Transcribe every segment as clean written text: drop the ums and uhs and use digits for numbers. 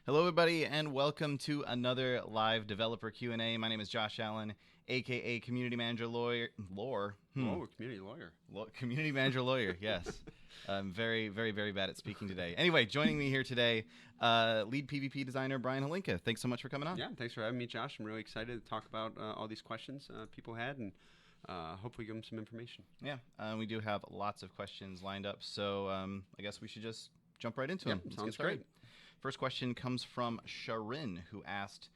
Hello, everybody, and welcome to another live developer Q&A. My name is Josh Allen, aka Community Manager Lawyer. Community lawyer. Community Manager Lawyer, yes. I'm very, very, very bad at speaking today. Anyway, joining me here today, lead PvP designer Brian Holinka. Thanks so much for coming on. Yeah, thanks for having me, Josh. I'm really excited to talk about all these questions people had and hopefully give them some information. Yeah, we do have lots of questions lined up, so I guess we should just jump right into them. Sounds great. First question comes from Sharin, who asked,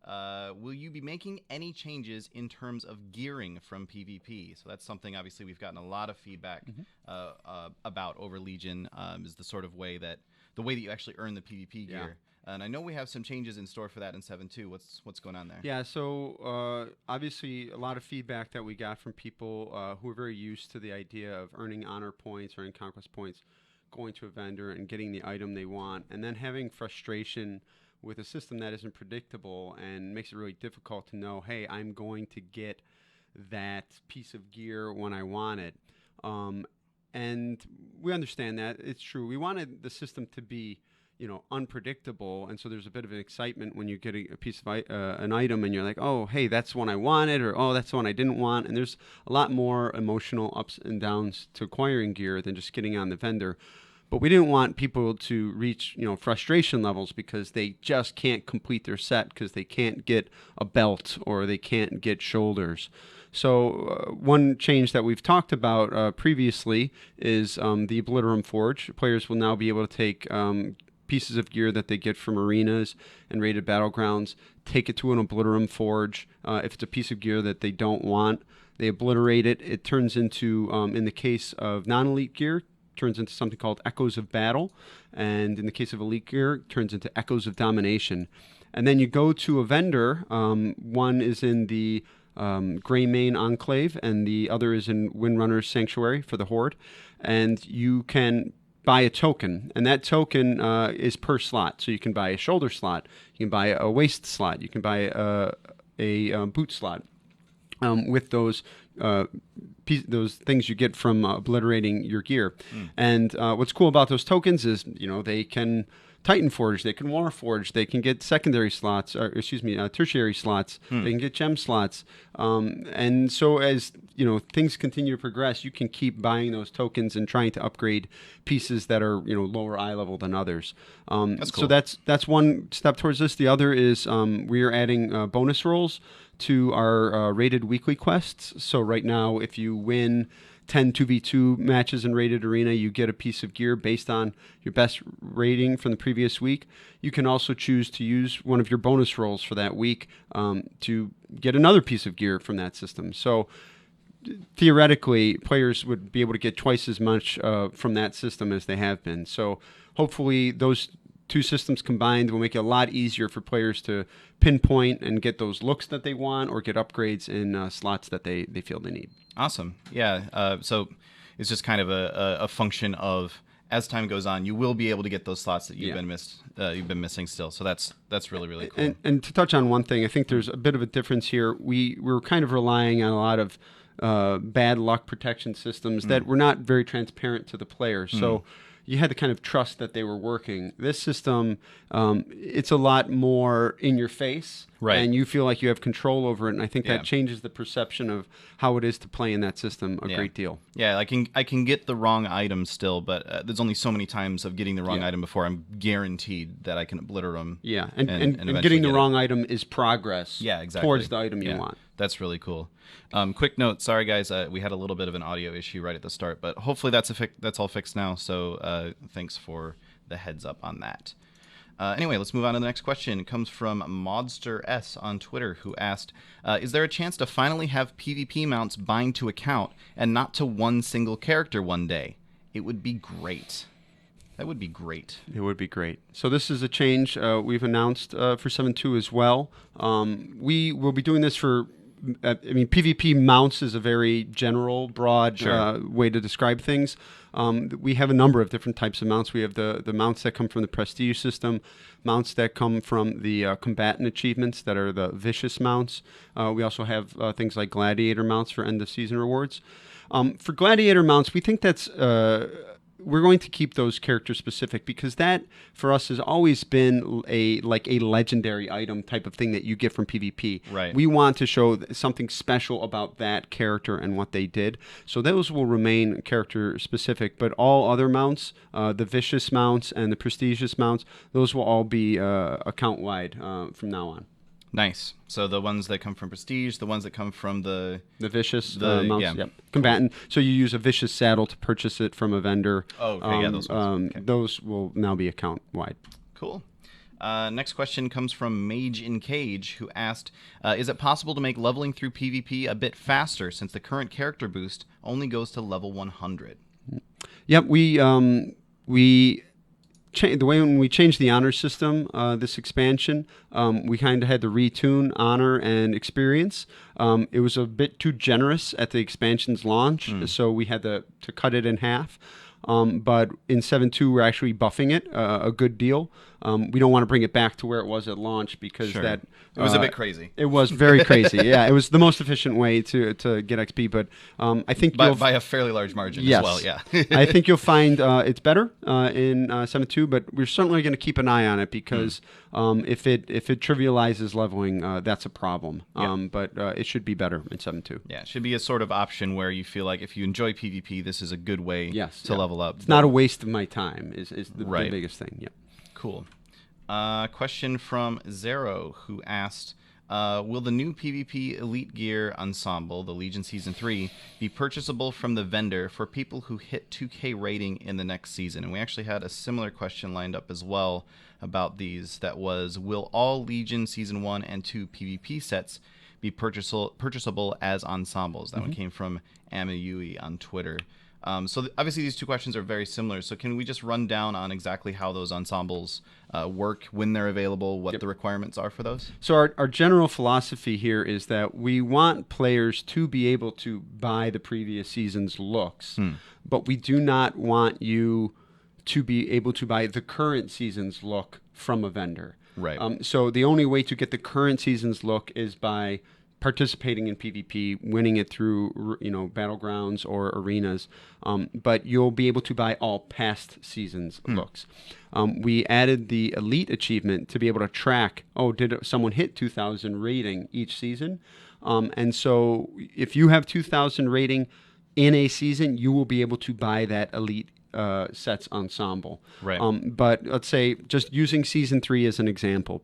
will you be making any changes in terms of gearing from PvP? So that's something, obviously, we've gotten a lot of feedback about over Legion, is the sort of way that you actually earn the PvP gear. And I know we have some changes in store for that in 7.2. What's going on there? Yeah, so obviously a lot of feedback that we got from people who are very used to the idea of earning honor points or earning conquest points, going to a vendor and getting the item they want, and then having frustration with a system that isn't predictable and makes it really difficult to know, hey, I'm going to get that piece of gear when I want it. And we understand that. It's true. We wanted the system to be, unpredictable, and so there's a bit of an excitement when you get a piece of an item and you're like, oh, hey, that's the one I wanted, or oh, that's the one I didn't want. And there's a lot more emotional ups and downs to acquiring gear than just getting on the vendor. But we didn't want people to reach, frustration levels because they just can't complete their set because they can't get a belt or they can't get shoulders. So one change that we've talked about previously is the Obliterum Forge. Players will now be able to take pieces of gear that they get from arenas and rated battlegrounds, take it to an Obliterum Forge. If it's a piece of gear that they don't want, they obliterate it. It turns into, in the case of non-elite gear, turns into something called Echoes of Battle, and in the case of elite gear, it turns into Echoes of Domination. And then you go to a vendor. One is in the Greymane Enclave, and the other is in Windrunner's Sanctuary for the Horde, and you can buy a token, and that token is per slot. So you can buy a shoulder slot, you can buy a waist slot, you can buy a boot slot with those things you get from obliterating your gear. And what's cool about those tokens is, they can Titan Forge, they can War Forge, they can get secondary slots, or tertiary slots, they can get gem slots. And so as, things continue to progress, you can keep buying those tokens and trying to upgrade pieces that are, lower eye level than others. That's cool. So that's one step towards this. The other is we are adding bonus rolls to our rated weekly quests. So right now, if you win 10 2v2 matches in rated arena, you get a piece of gear based on your best rating from the previous week. You can also choose to use one of your bonus rolls for that week to get another piece of gear from that system. So theoretically, players would be able to get twice as much from that system as they have been. So hopefully those two systems combined will make it a lot easier for players to pinpoint and get those looks that they want or get upgrades in slots that they feel they need. Awesome. Yeah. So it's just kind of a function of, as time goes on, you will be able to get those slots that you've been missing still. So that's really, really cool. And to touch on one thing, I think there's a bit of a difference here. We're kind of relying on a lot of bad luck protection systems that were not very transparent to the players. So you had to kind of trust that they were working. This system, it's a lot more in your face, right? And you feel like you have control over it. And I think that changes the perception of how it is to play in that system a great deal. Yeah, I can get the wrong item still, but there's only so many times of getting the wrong item before I'm guaranteed that I can obliterate them. Yeah, and getting the wrong item is progress. Yeah, exactly. Towards the item you want. That's really cool. Quick note, sorry guys, we had a little bit of an audio issue right at the start, but hopefully that's all fixed now. So thanks for the heads up on that. Anyway, let's move on to the next question. It comes from Modster S on Twitter, who asked, is there a chance to finally have PvP mounts bind to account and not to one single character one day? It would be great. That would be great. It would be great. So this is a change we've announced for 7.2 as well. We will be doing this for PvP mounts is a very general, broad way to describe things. We have a number of different types of mounts. We have the mounts that come from the Prestige system, mounts that come from the combatant achievements that are the vicious mounts. We also have things like gladiator mounts for end of season rewards. For gladiator mounts, we think that's we're going to keep those characters specific because that for us has always been a legendary item type of thing that you get from PvP. Right. We want to show something special about that character and what they did. So those will remain character specific, but all other mounts, the vicious mounts and the prestigious mounts, those will all be account wide from now on. Nice. So the ones that come from Prestige, the ones that come from the vicious mounts, yeah. Yep. Combatant. Cool. So you use a vicious saddle to purchase it from a vendor. Oh, okay, yeah, those ones. Okay. Those will now be account wide. Cool. Next question comes from Mage in Cage, who asked, is it possible to make leveling through PvP a bit faster since the current character boost only goes to level 100? Yep, the way when we changed the honor system, this expansion, we kind of had to retune honor and experience. It was a bit too generous at the expansion's launch, so we had to cut it in half. But in 7.2, we're actually buffing it a good deal. We don't want to bring it back to where it was at launch because it was a bit crazy. It was very crazy. Yeah, it was the most efficient way to get XP. But I think by a fairly large margin as well. Yeah, I think you'll find it's better in 7.2, but we're certainly going to keep an eye on it because if it trivializes leveling, that's a problem. But it should be better in 7.2. Yeah, it should be a sort of option where you feel like if you enjoy PvP, this is a good way to level up. It's not a waste of my time. Is the biggest thing. Yeah. Cool. Question from Zero, who asked, will the new PvP Elite Gear Ensemble, the Legion Season 3, be purchasable from the vendor for people who hit 2K rating in the next season? And we actually had a similar question lined up as well about these. That was, will all Legion Season 1 and 2 PvP sets be purchasable as ensembles? That one came from Amayui on Twitter. So obviously these two questions are very similar. So can we just run down on exactly how those ensembles work, when they're available, what the requirements are for those? So our general philosophy here is that we want players to be able to buy the previous season's looks, but we do not want you to be able to buy the current season's look from a vendor. Right. So the only way to get the current season's look is by participating in PvP, winning it through battlegrounds or arenas, but you'll be able to buy all past seasons' looks. We added the Elite achievement to be able to track, did someone hit 2,000 rating each season? And so if you have 2,000 rating in a season, you will be able to buy that Elite sets ensemble. Right. But let's say, just using Season 3 as an example,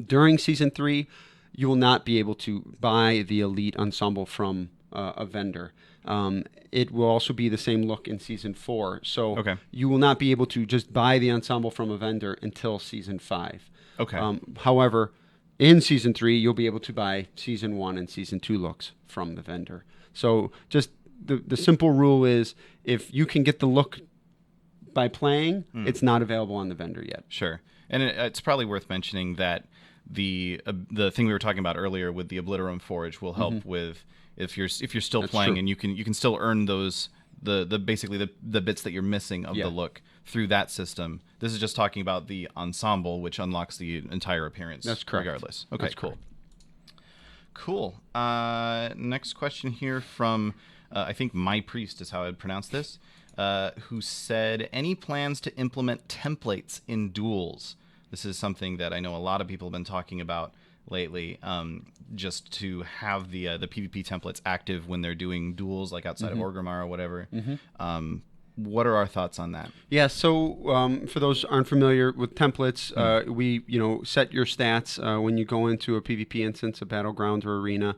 during Season 3, you will not be able to buy the Elite Ensemble from a vendor. It will also be the same look in Season 4. So you will not be able to just buy the Ensemble from a vendor until Season 5. Okay. However, in Season 3, you'll be able to buy Season 1 and Season 2 looks from the vendor. So just the simple rule is, if you can get the look by playing, it's not available on the vendor yet. Sure. And it's probably worth mentioning that the thing we were talking about earlier with the Obliterum Forge will help with if you're still That's playing, true. and you can still earn those basically the bits that you're missing of the look through that system. This is just talking about the ensemble, which unlocks the entire appearance. That's correct. Regardless. Okay, That's cool. Cool. Next question here from I think My Priest is how I'd pronounce this, who said, any plans to implement templates in duels? This is something that I know a lot of people have been talking about lately, just to have the PvP templates active when they're doing duels, like outside of Orgrimmar or whatever. What are our thoughts on that? Yeah, so for those who aren't familiar with templates, we set your stats when you go into a PvP instance, a battleground or arena,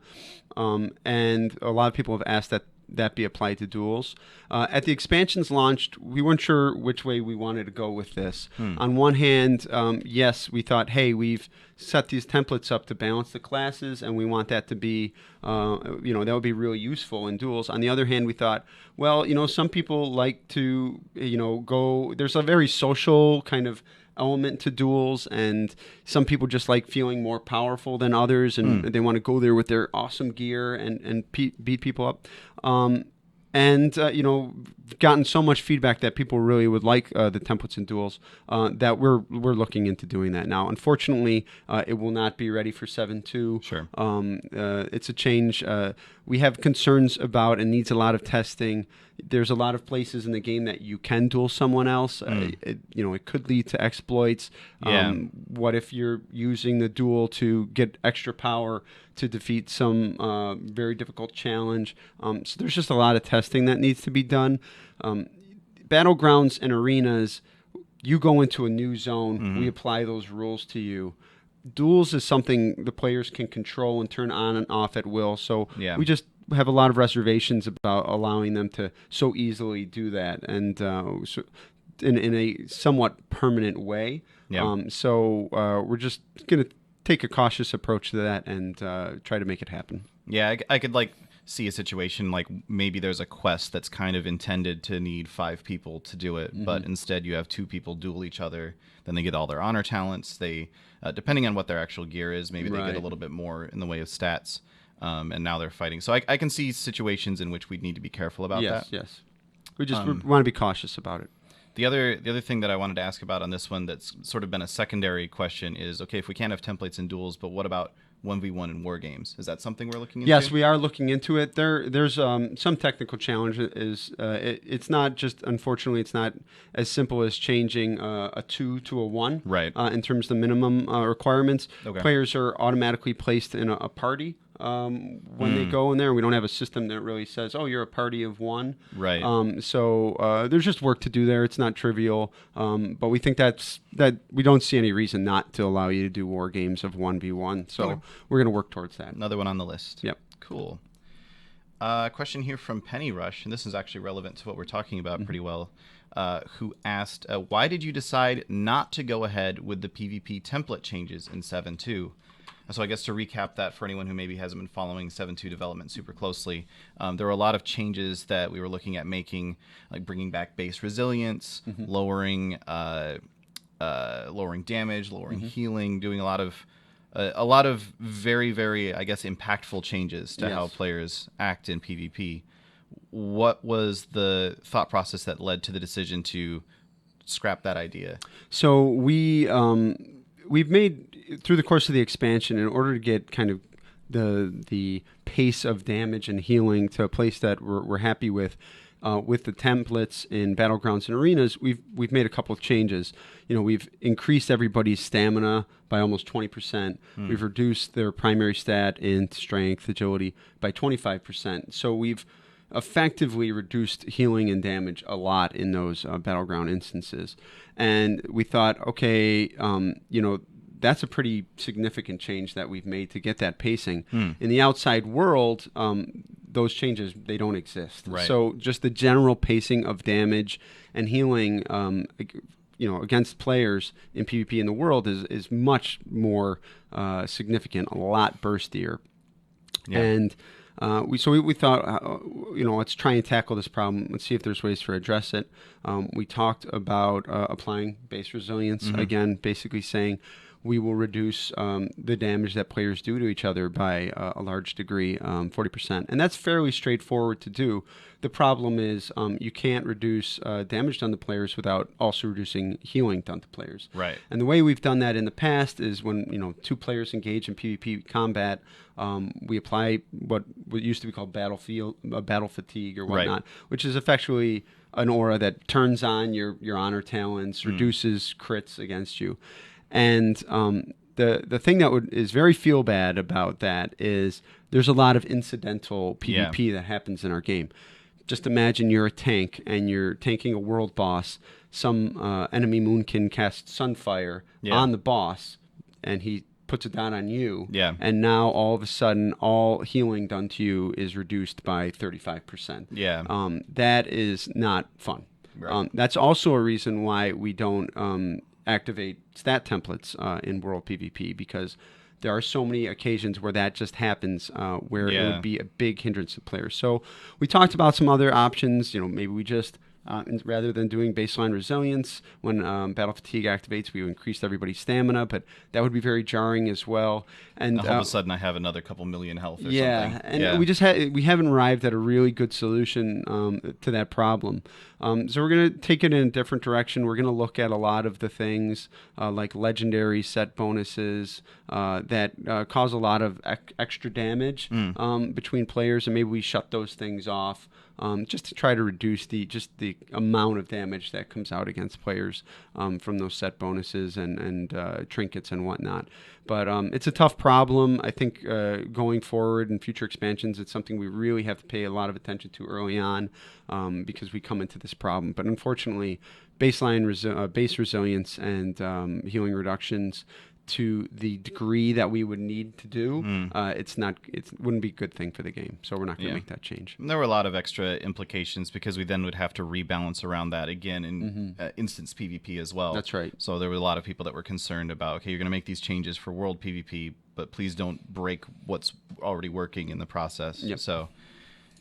and a lot of people have asked that be applied to duels. At the expansions launched, we weren't sure which way we wanted to go with this. On one hand, yes, we thought, hey, we've set these templates up to balance the classes, and we want that to be, that would be really useful in duels. On the other hand, we thought, well, some people like to, go, there's a very social kind of element to duels, and some people just like feeling more powerful than others, and they want to go there with their awesome gear and beat people up. And gotten so much feedback that people really would like the templates and duels that we're looking into doing that now. Unfortunately, it will not be ready for 7.2. Sure. It's a change we have concerns about and needs a lot of testing. There's a lot of places in the game that you can duel someone else. It could lead to exploits. What if you're using the duel to get extra power to defeat some very difficult challenge? So there's just a lot of testing that needs to be done. Battlegrounds and arenas, you go into a new zone, we apply those rules to you. Duels is something the players can control and turn on and off at will. So we just have a lot of reservations about allowing them to so easily do that, and in a somewhat permanent way. So we're just going to take a cautious approach to that and try to make it happen. Yeah, I could see a situation like maybe there's a quest that's kind of intended to need 5 people to do it, but instead you have 2 people duel each other. Then they get all their honor talents. They, depending on what their actual gear is, maybe they get a little bit more in the way of stats. And now they're fighting. So I can see situations in which we'd need to be careful about that. Yes. We just want to be cautious about it. The other thing that I wanted to ask about on this one that's sort of been a secondary question is, okay, if we can't have templates in duels, but what about 1v1 in war games? Is that something we're looking into? Yes, we are looking into it. There's some technical challenges. It's not just, unfortunately, it's not as simple as changing a 2 to a 1. Right. In terms of the minimum requirements. Okay. Players are automatically placed in a party when they go in there. We don't have a system that really says, oh, you're a party of 1. Right. So there's just work to do there. It's not trivial. But we think that we don't see any reason not to allow you to do war games of 1v1. So we're going to work towards that. Another one on the list. Yep. Cool. Question here from Penny Rush, and this is actually relevant to what we're talking about pretty well, who asked, why did you decide not to go ahead with the PvP template changes in 7.2? So I guess to recap that for anyone who maybe hasn't been following 7.2 development super closely, there were a lot of changes that we were looking at making, like bringing back base resilience, lowering damage, lowering healing, doing a lot of very, very, I guess, impactful changes to how players act in PvP. What was the thought process that led to the decision to scrap that idea? So we've made, through the course of the expansion, in order to get kind of the pace of damage and healing to a place that we're happy with the templates in battlegrounds and arenas, we've made a couple of changes. We've increased everybody's stamina by almost 20%. We've reduced their primary stat in strength, agility by 25%. So we've effectively reduced healing and damage a lot in those battleground instances. And we thought, okay, that's a pretty significant change that we've made to get that pacing. In the outside world, those changes, they don't exist. Right. So just the general pacing of damage and healing, against players in PvP in the world is much more significant, a lot burstier. Yeah. And we thought, let's try and tackle this problem. Let's see if there's ways to address it. We talked about applying base resilience, again, basically saying we will reduce the damage that players do to each other by a large degree, 40%. And that's fairly straightforward to do. The problem is you can't reduce damage done to players without also reducing healing done to players. Right. And the way we've done that in the past is when 2 players engage in PvP combat, we apply what used to be called battle fatigue or whatnot, which is effectively an aura that turns on your honor talents, reduces crits against you. And the thing that is very feel bad about that is there's a lot of incidental PvP that happens in our game. Just imagine you're a tank and you're tanking a world boss. Some enemy moonkin casts Sunfire on the boss, and he puts it down on you. Yeah. And now all of a sudden, all healing done to you is reduced by 35%. Yeah. That is not fun. Right. That's also a reason why we don't activate stat templates in World PvP, because there are so many occasions where that just happens, where it would be a big hindrance to players. So we talked about some other options. Maybe we just rather than doing baseline resilience. When battle fatigue activates, we increased everybody's stamina, but that would be very jarring as well. And all of a sudden, I have another couple million health or something. And we haven't arrived at a really good solution to that problem. So we're going to take it in a different direction. We're going to look at a lot of the things like legendary set bonuses that cause a lot of extra damage between players, and maybe we shut those things off. Just to try to reduce the amount of damage that comes out against players from those set bonuses and trinkets and whatnot. But it's a tough problem. I think going forward in future expansions, it's something we really have to pay a lot of attention to early on because we come into this problem. But unfortunately, base resilience and healing reductions to the degree that we would need to do, it wouldn't be a good thing for the game. So we're not going to make that change. And there were a lot of extra implications because we then would have to rebalance around that again in instance PvP as well. That's right. So there were a lot of people that were concerned about, okay, you're going to make these changes for world PvP, but please don't break what's already working in the process. Yep. So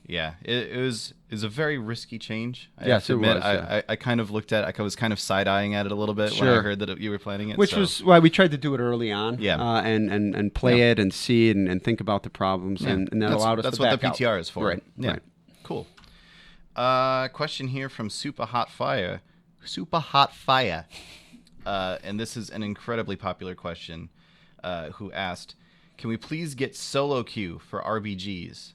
yeah, it was a very risky change. I yes, have to admit, it was. Yeah. I kind of looked at, I was kind of side-eyeing at it a little bit when I heard that you were planning it. Which was why we tried to do it early on. Yeah. And play it and see it and think about the problems. Yeah. And that allowed us that's to what back the PTR is for. Right. Yeah. Right. Cool. Question here from Super Hot Fire. And this is an incredibly popular question, who asked, can we please get solo queue for RBGs?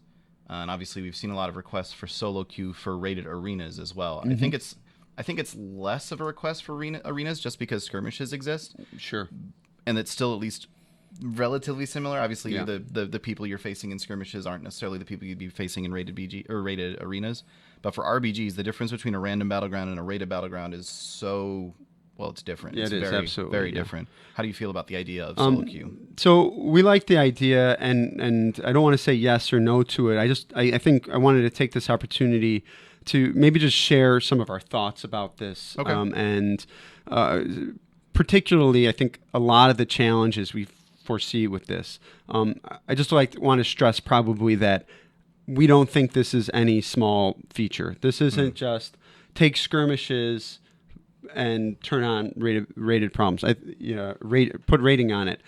And obviously, we've seen a lot of requests for solo queue for rated arenas as well. I think it's less of a request for arenas just because skirmishes exist. Sure. And it's still at least relatively similar. Obviously, the people you're facing in skirmishes aren't necessarily the people you'd be facing in rated BG or rated arenas. But for RBGs, the difference between a random battleground and a rated battleground is so... Well, it's different. Yeah, it's it is, very, absolutely, very different. How do you feel about the idea of solo queue? So we like the idea, and I don't want to say yes or no to it. I think I wanted to take this opportunity to maybe just share some of our thoughts about this. Okay. And particularly, I think a lot of the challenges we foresee with this. I just want to stress probably that we don't think this is any small feature. This isn't just take skirmishes and turn on rated problems. Put rating on it.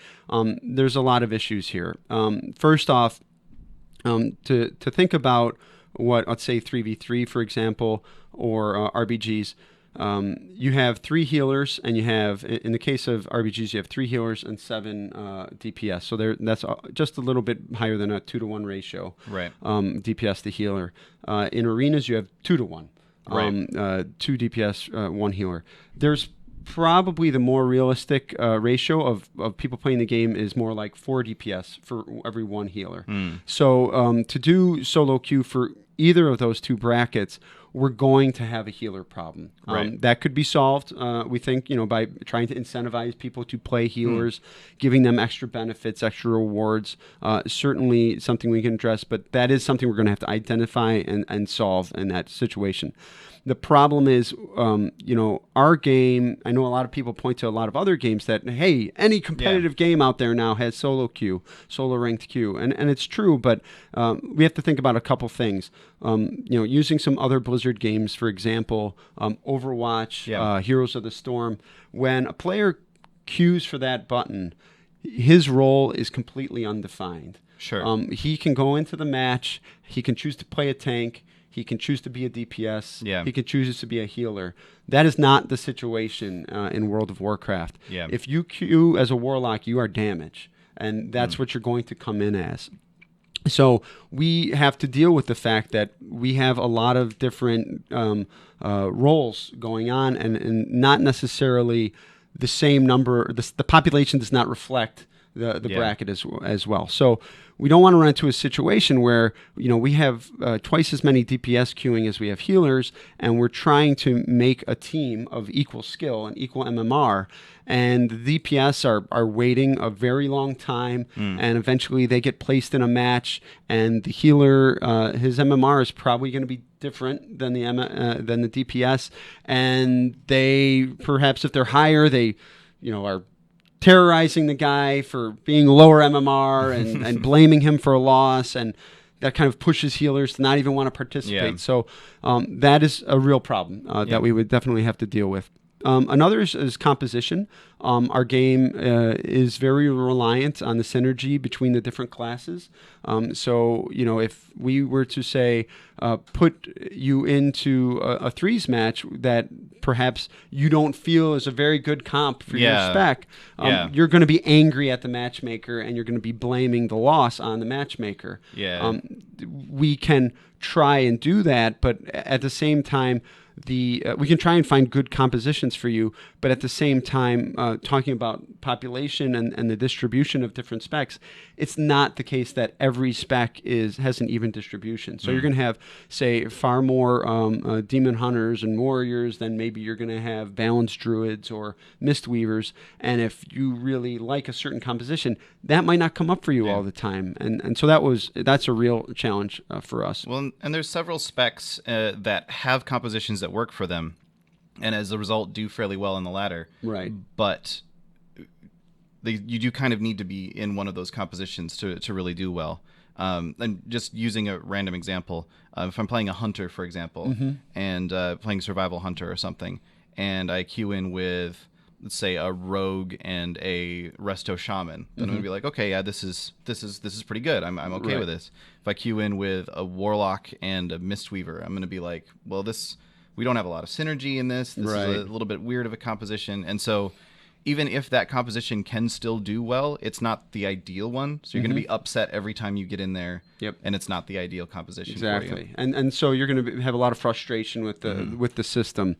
There's a lot of issues here. First off, to think about what, let's say 3v3, for example, or RBGs, you have 3 healers, and you have, in the case of RBGs, you have 3 healers and 7 DPS. So that's just a little bit higher than a 2-to-1 ratio. Right. DPS to healer. In arenas, you have 2-to-1. Right. 2 DPS, 1 healer. There's probably the more realistic ratio of people playing the game is more like 4 DPS for every 1 healer. So to do solo queue for either of those 2 brackets, we're going to have a healer problem. Right. That could be solved, we think, by trying to incentivize people to play healers, giving them extra benefits, extra rewards. Certainly something we can address, but that is something we're going to have to identify and solve in that situation. The problem is, our game, I know a lot of people point to a lot of other games that, hey, any competitive game out there now has solo queue, solo ranked queue. And it's true, but we have to think about a couple things. Using some other Blizzard games, for example, Overwatch, Heroes of the Storm, when a player queues for that button, his role is completely undefined. Sure. He can go into the match, he can choose to play a tank, he can choose to be a DPS. Yeah. He can choose to be a healer. That is not the situation in World of Warcraft. Yeah. If you queue as a warlock, you are damage, and that's what you're going to come in as. So we have to deal with the fact that we have a lot of different roles going on, and not necessarily the same number. The population does not reflect the bracket as well. So we don't want to run into a situation where we have twice as many DPS queuing as we have healers, and we're trying to make a team of equal skill and equal MMR, and the DPS are waiting a very long time, and eventually they get placed in a match, and the healer, his MMR is probably going to be different than the DPS, and they, perhaps if they're higher, they are terrorizing the guy for being lower MMR and blaming him for a loss, and that kind of pushes healers to not even want to participate. Yeah. So that is a real problem that we would definitely have to deal with. Another is composition. Our game is very reliant on the synergy between the different classes. So, if we were to say, put you into a threes match that perhaps you don't feel is a very good comp for your spec, you're going to be angry at the matchmaker and you're going to be blaming the loss on the matchmaker. Yeah. We can try and do that, but at the same time, we can try and find good compositions for you, but at the same time, talking about population and the distribution of different specs, it's not the case that every spec has an even distribution. So you're going to have, say, far more demon hunters and warriors than maybe you're going to have balanced druids or mistweavers. And if you really like a certain composition, that might not come up for you all the time. And so that's a real challenge for us. Well, and there's several specs that have compositions that work for them, and as a result do fairly well in the ladder. Right. But you do kind of need to be in one of those compositions to really do well. And just using a random example, if I'm playing a hunter, for example, and playing survival hunter or something, and I queue in with, let's say, a rogue and a resto shaman, then I'm gonna be like, okay, yeah, this is pretty good. I'm okay with this. If I queue in with a warlock and a mistweaver, I'm gonna be like, well, we don't have a lot of synergy in this. This is a little bit weird of a composition. And so even if that composition can still do well, it's not the ideal one. So you're going to be upset every time you get in there. Yep. And it's not the ideal composition for you. And so you're going to have a lot of frustration with the system.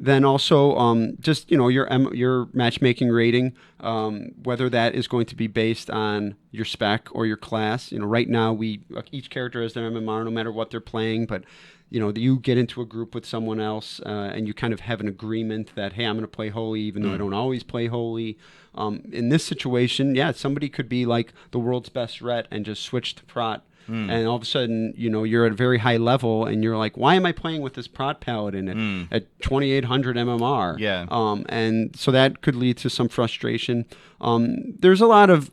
Then also just your matchmaking rating, whether that is going to be based on your spec or your class. Right now each character has their MMR no matter what they're playing, but you get into a group with someone else and you kind of have an agreement that, hey, I'm going to play holy even though I don't always play holy. In this situation, somebody could be like the world's best ret and just switch to prot. And all of a sudden, you're at a very high level, and you're like, "Why am I playing with this prot paladin at 2,800 MMR?" Yeah. And so that could lead to some frustration. There's a lot of,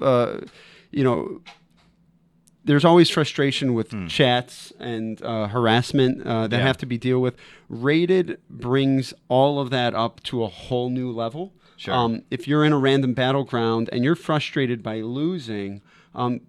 there's always frustration with chats and harassment that have to be dealt with. Rated brings all of that up to a whole new level. Sure. If you're in a random battleground and you're frustrated by losing,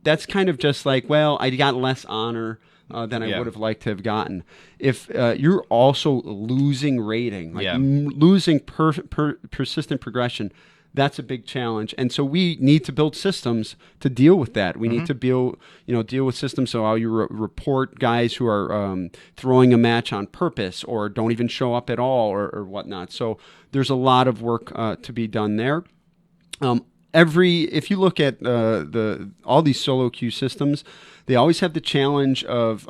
that's kind of just like, well, I got less honor than I would have liked to have gotten. If you're also losing rating, losing persistent progression, that's a big challenge. And so we need to build systems to deal with that. We need to deal with systems so how you report guys who are throwing a match on purpose or don't even show up at all or whatnot. So there's a lot of work to be done there. If you look at all these solo queue systems, they always have the challenge of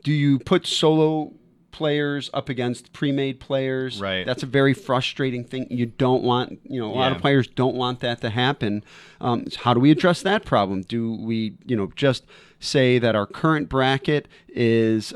do you put solo players up against pre-made players? Right. That's a very frustrating thing. You don't want, a lot of players don't want that to happen. So how do we address that problem? Do we, just say that our current bracket is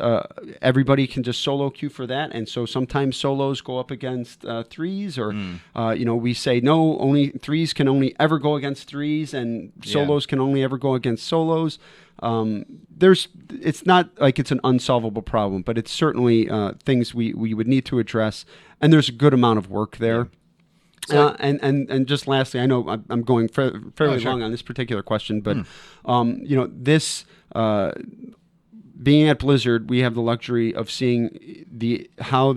everybody can just solo queue for that, and so sometimes solos go up against threes, or we say no, only threes can only ever go against threes, and solos can only ever go against solos. It's not like it's an unsolvable problem, but it's certainly things we would need to address, and there's a good amount of work there. So, and just lastly, I know I'm going fairly long on this particular question, but this being at Blizzard, we have the luxury of seeing how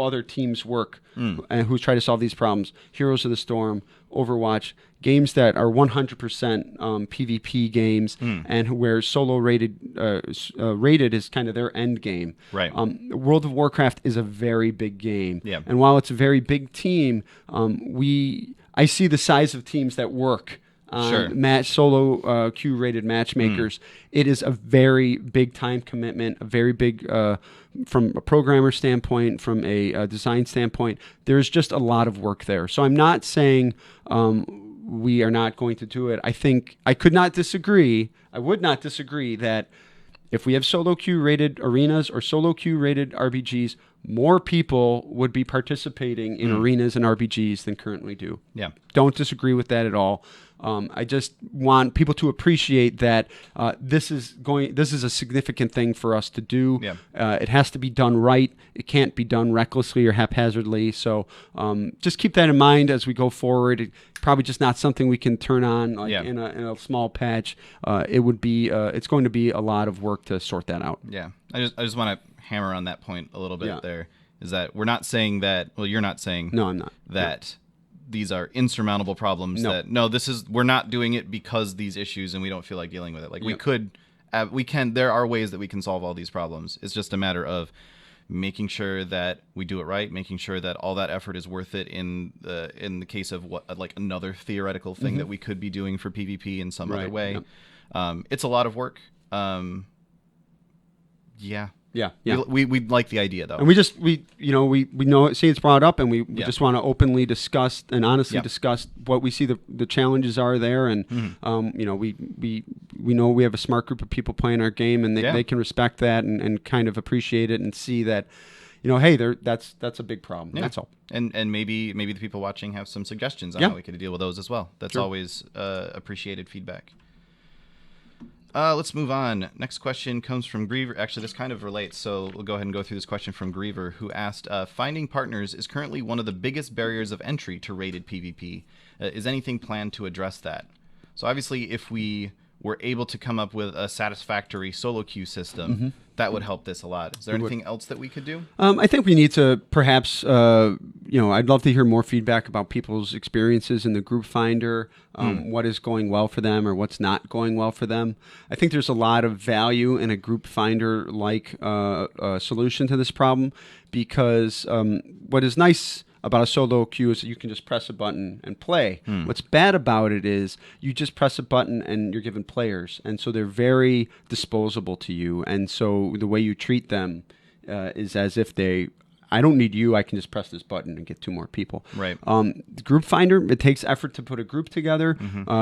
other teams work and who try to solve these problems. Heroes of the Storm, Overwatch, games that are 100% PvP games, and where solo rated is kind of their end game. Right. World of Warcraft is a very big game, and while it's a very big team, I see the size of teams that work. Solo queue rated matchmakers. It is a very big time commitment, a very big from a programmer standpoint, from a design standpoint. There's just a lot of work there. So I'm not saying we are not going to do it. I think I would not disagree that if we have solo queue rated arenas or solo queue rated RBGs, more people would be participating in arenas and RBGs than currently do. Yeah. Don't disagree with that at all. I just want people to appreciate that this is a significant thing for us to do. Yeah. It has to be done right. It can't be done recklessly or haphazardly. So just keep that in mind as we go forward. Probably just not something we can turn on in a small patch. It's going to be a lot of work to sort that out. Yeah, I just want to hammer on that point a little bit. There is that we're not saying that. Well, you're not saying. No, I'm not. That these are insurmountable problems. No. We're not doing it because these issues and we don't feel like dealing with it. Like we can. There are ways that we can solve all these problems. It's just a matter of making sure that we do it right, making sure that all that effort is worth it in the case of like another theoretical thing that we could be doing for PvP in some other way. Yep. It's a lot of work. Yeah. We like the idea though, and we know see it's brought up, and we just want to openly discuss and honestly discuss what we see the challenges are there, and we know we have a smart group of people playing our game, and they can respect that and kind of appreciate it and see that hey, that's a big problem. Yeah. That's all. And maybe the people watching have some suggestions on how we could deal with those as well. That's always appreciated feedback. Let's move on. Next question comes from Griever. Actually, this kind of relates, so we'll go ahead and go through this question from Griever, who asked, finding partners is currently one of the biggest barriers of entry to rated PvP. Is anything planned to address that? So obviously, if we were able to come up with a satisfactory solo queue system, that would help this a lot. Is there anything else that we could do? I think we need to perhaps, I'd love to hear more feedback about people's experiences in the group finder, what is going well for them or what's not going well for them. I think there's a lot of value in a group finder-like solution to this problem, because what is nice about a solo queue is that you can just press a button and play. What's bad about it is you just press a button and you're given players, and so they're very disposable to you, and so the way you treat them is as if I don't need you, I can just press this button and get 2 more people. Right. The group finder, it takes effort to put a group together.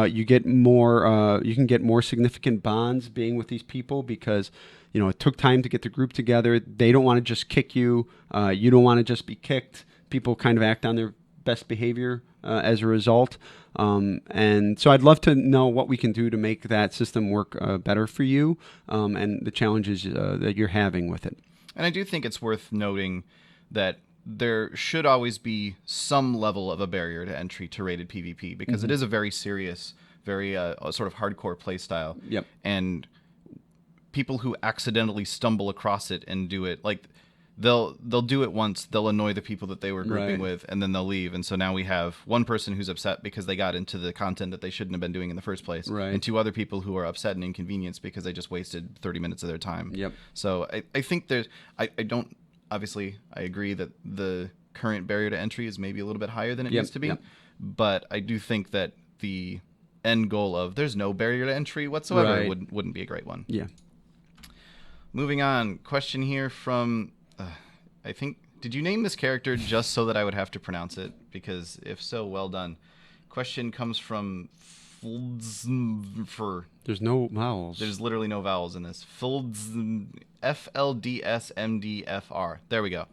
You get more, you can get more significant bonds being with these people because it took time to get the group together. They don't want to just kick you. You don't want to just be kicked. People kind of act on their best behavior as a result. And so I'd love to know what we can do to make that system work better for you and the challenges that you're having with it. And I do think it's worth noting that there should always be some level of a barrier to entry to rated PvP, because it is a very serious, very sort of hardcore play style. Yep. And people who accidentally stumble across it and do it, like, they'll do it once, they'll annoy the people that they were grouping with, and then they'll leave. And so now we have one person who's upset because they got into the content that they shouldn't have been doing in the first place, and 2 other people who are upset and inconvenienced because they just wasted 30 minutes of their time. Yep. So I think I don't, obviously I agree that the current barrier to entry is maybe a little bit higher than it needs to be, but I do think that the end goal of there's no barrier to entry whatsoever wouldn't be a great one. Yeah. Moving on, question here from I think, did you name this character just so that I would have to pronounce it? Because if so, well done. Question comes from There's no vowels. There's literally no vowels in this. FLDSMDFR. There we go.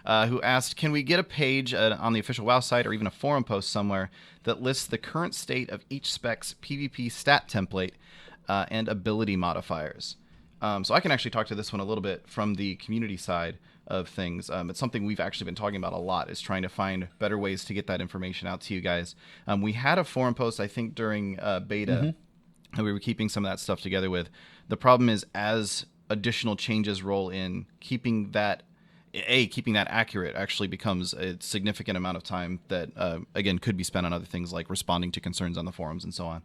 Who asked, can we get a page on the official WoW site or even a forum post somewhere that lists the current state of each spec's PvP stat template and ability modifiers? So I can actually talk to this one a little bit from the community side of things. It's something we've actually been talking about a lot, is trying to find better ways to get that information out to you guys. We had a forum post, I think, during beta that we were keeping some of that stuff together with. The problem is, as additional changes roll in, keeping that accurate actually becomes a significant amount of time that, again, could be spent on other things like responding to concerns on the forums and so on.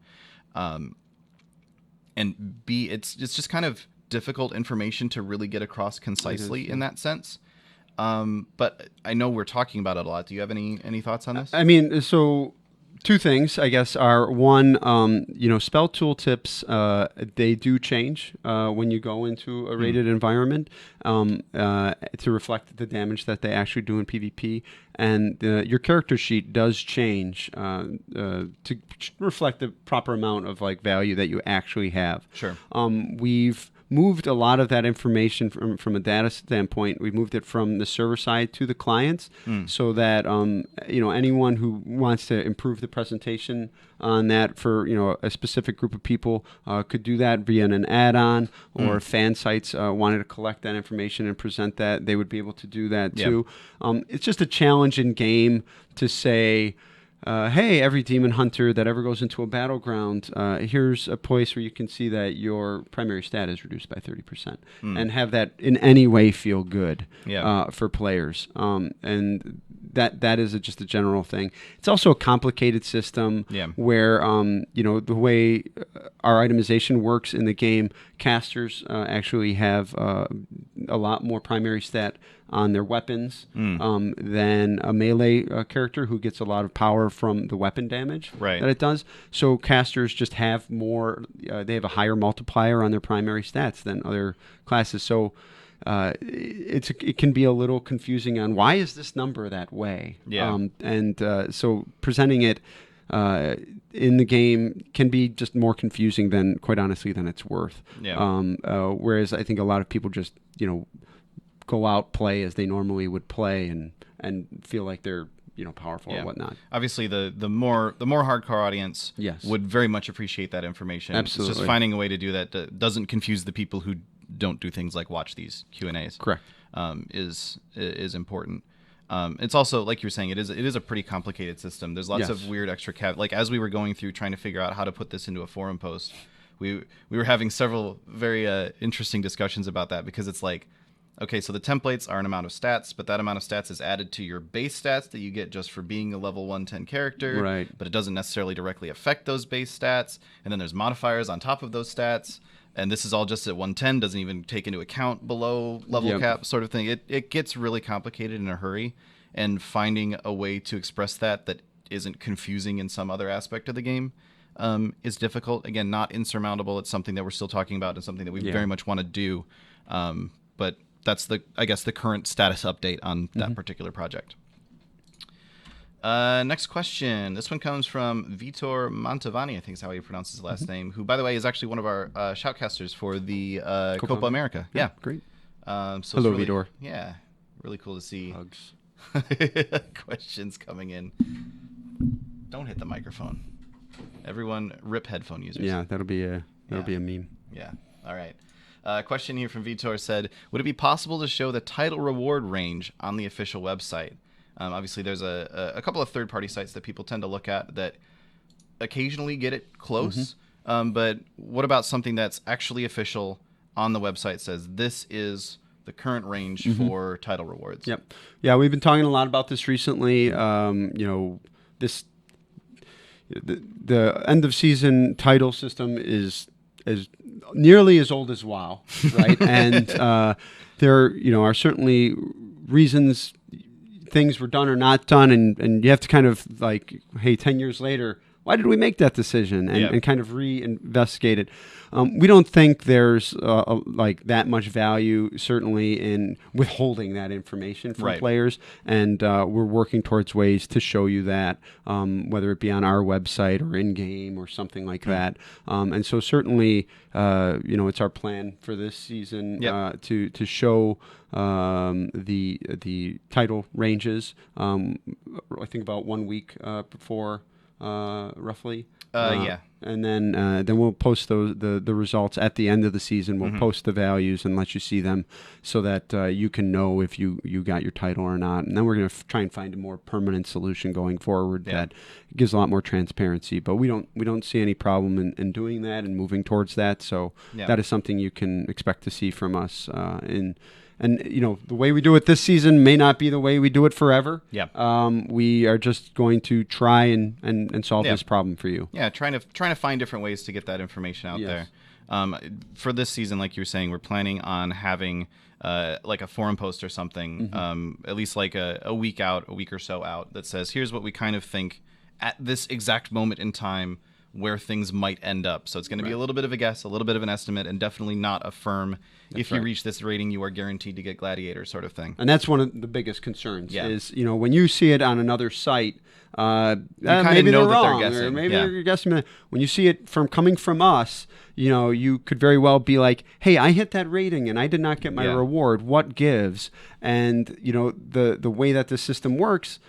And B, it's just kind of difficult information to really get across concisely in that sense. But I know we're talking about it a lot. Do you have any thoughts on this? I mean, so 2 things, I guess, are one, spell tooltips, they do change when you go into a rated environment to reflect the damage that they actually do in PvP. And your character sheet does change to reflect the proper amount of value that you actually have. Sure. We've moved a lot of that information from a data standpoint. We moved it from the server side to the clients, so that anyone who wants to improve the presentation on that for a specific group of people could do that via an add-on, or if fan sites wanted to collect that information and present that, they would be able to do that too. It's just a challenge in game to say, hey, every demon hunter that ever goes into a battleground, here's a place where you can see that your primary stat is reduced by 30%, and have that in any way feel good for players. And that is just a general thing. It's also a complicated system where, the way our itemization works in the game, casters actually have a lot more primary stat on their weapons than a melee character who gets a lot of power from the weapon damage that it does. So casters just have more, they have a higher multiplier on their primary stats than other classes. So it can be a little confusing on why is this number that way. So presenting it in the game can be just more confusing than, quite honestly, than it's worth. Whereas I think a lot of people just, go out, play as they normally would play, and feel like they're powerful or whatnot. Obviously, the more hardcore audience would very much appreciate that information. Absolutely. It's just finding a way to do that doesn't confuse the people who don't do things like watch these Q&As. Correct. Is important. It's also, like you were saying, it is a pretty complicated system. There's lots of weird extra like as we were going through trying to figure out how to put this into a forum post, we were having several very interesting discussions about that, because it's like, okay, so the templates are an amount of stats, but that amount of stats is added to your base stats that you get just for being a level 110 character. Right. But it doesn't necessarily directly affect those base stats. And then there's modifiers on top of those stats. And this is all just at 110, doesn't even take into account below level cap sort of thing. It gets really complicated in a hurry, and finding a way to express that isn't confusing in some other aspect of the game is difficult. Again, not insurmountable. It's something that we're still talking about and something that we very much want to do. But that's the current status update on that particular project. Next question. This one comes from Vitor Montavani, I think is how he pronounces his last name, who, by the way, is actually one of our shoutcasters for the Copa America. Yeah. Great. So hello, Vitor. Yeah. Really cool to see. Hugs. Questions coming in. Don't hit the microphone. Everyone, rip headphone users. Yeah, that'll be a meme. Yeah. All right. Question here from Vitor said, would it be possible to show the title reward range on the official website? Obviously, there's a couple of third-party sites that people tend to look at that occasionally get it close. But what about something that's actually official on the website, says this is the current range for title rewards? Yep. Yeah, we've been talking a lot about this recently. This the end of season title system is nearly as old as WoW, right? And there are certainly reasons things were done or not done, and you have to kind of like, hey, 10 years later, why did we make that decision? And kind of reinvestigate it. We don't think there's like that much value, certainly, in withholding that information from players, and we're working towards ways to show you that, whether it be on our website or in game or something like that. And so certainly, it's our plan for this season to show the title ranges. I think about 1 week before. Roughly. And then we'll post the results at the end of the season. We'll post the values and let you see them, so that you can know if you got your title or not. And then we're going to try and find a more permanent solution going forward that gives a lot more transparency. But we don't see any problem in doing that and moving towards that. So that is something you can expect to see from us And the way we do it this season may not be the way we do it forever. We are just going to try and solve this problem for you. Yeah, trying to find different ways to get that information out there. For this season, like you were saying, we're planning on having like a forum post or something, at least like a week or so out, that says, here's what we kind of think at this exact moment in time where things might end up. So it's going to be a little bit of a guess, a little bit of an estimate, and definitely not a firm, if you reach this rating, you are guaranteed to get Gladiator sort of thing. And that's one of the biggest concerns is, when you see it on another site, maybe know they're that they're wrong, guessing. or maybe they're guessing. When you see it coming from us, you could very well be like, hey, I hit that rating and I did not get my reward. What gives? And, the way that the system works,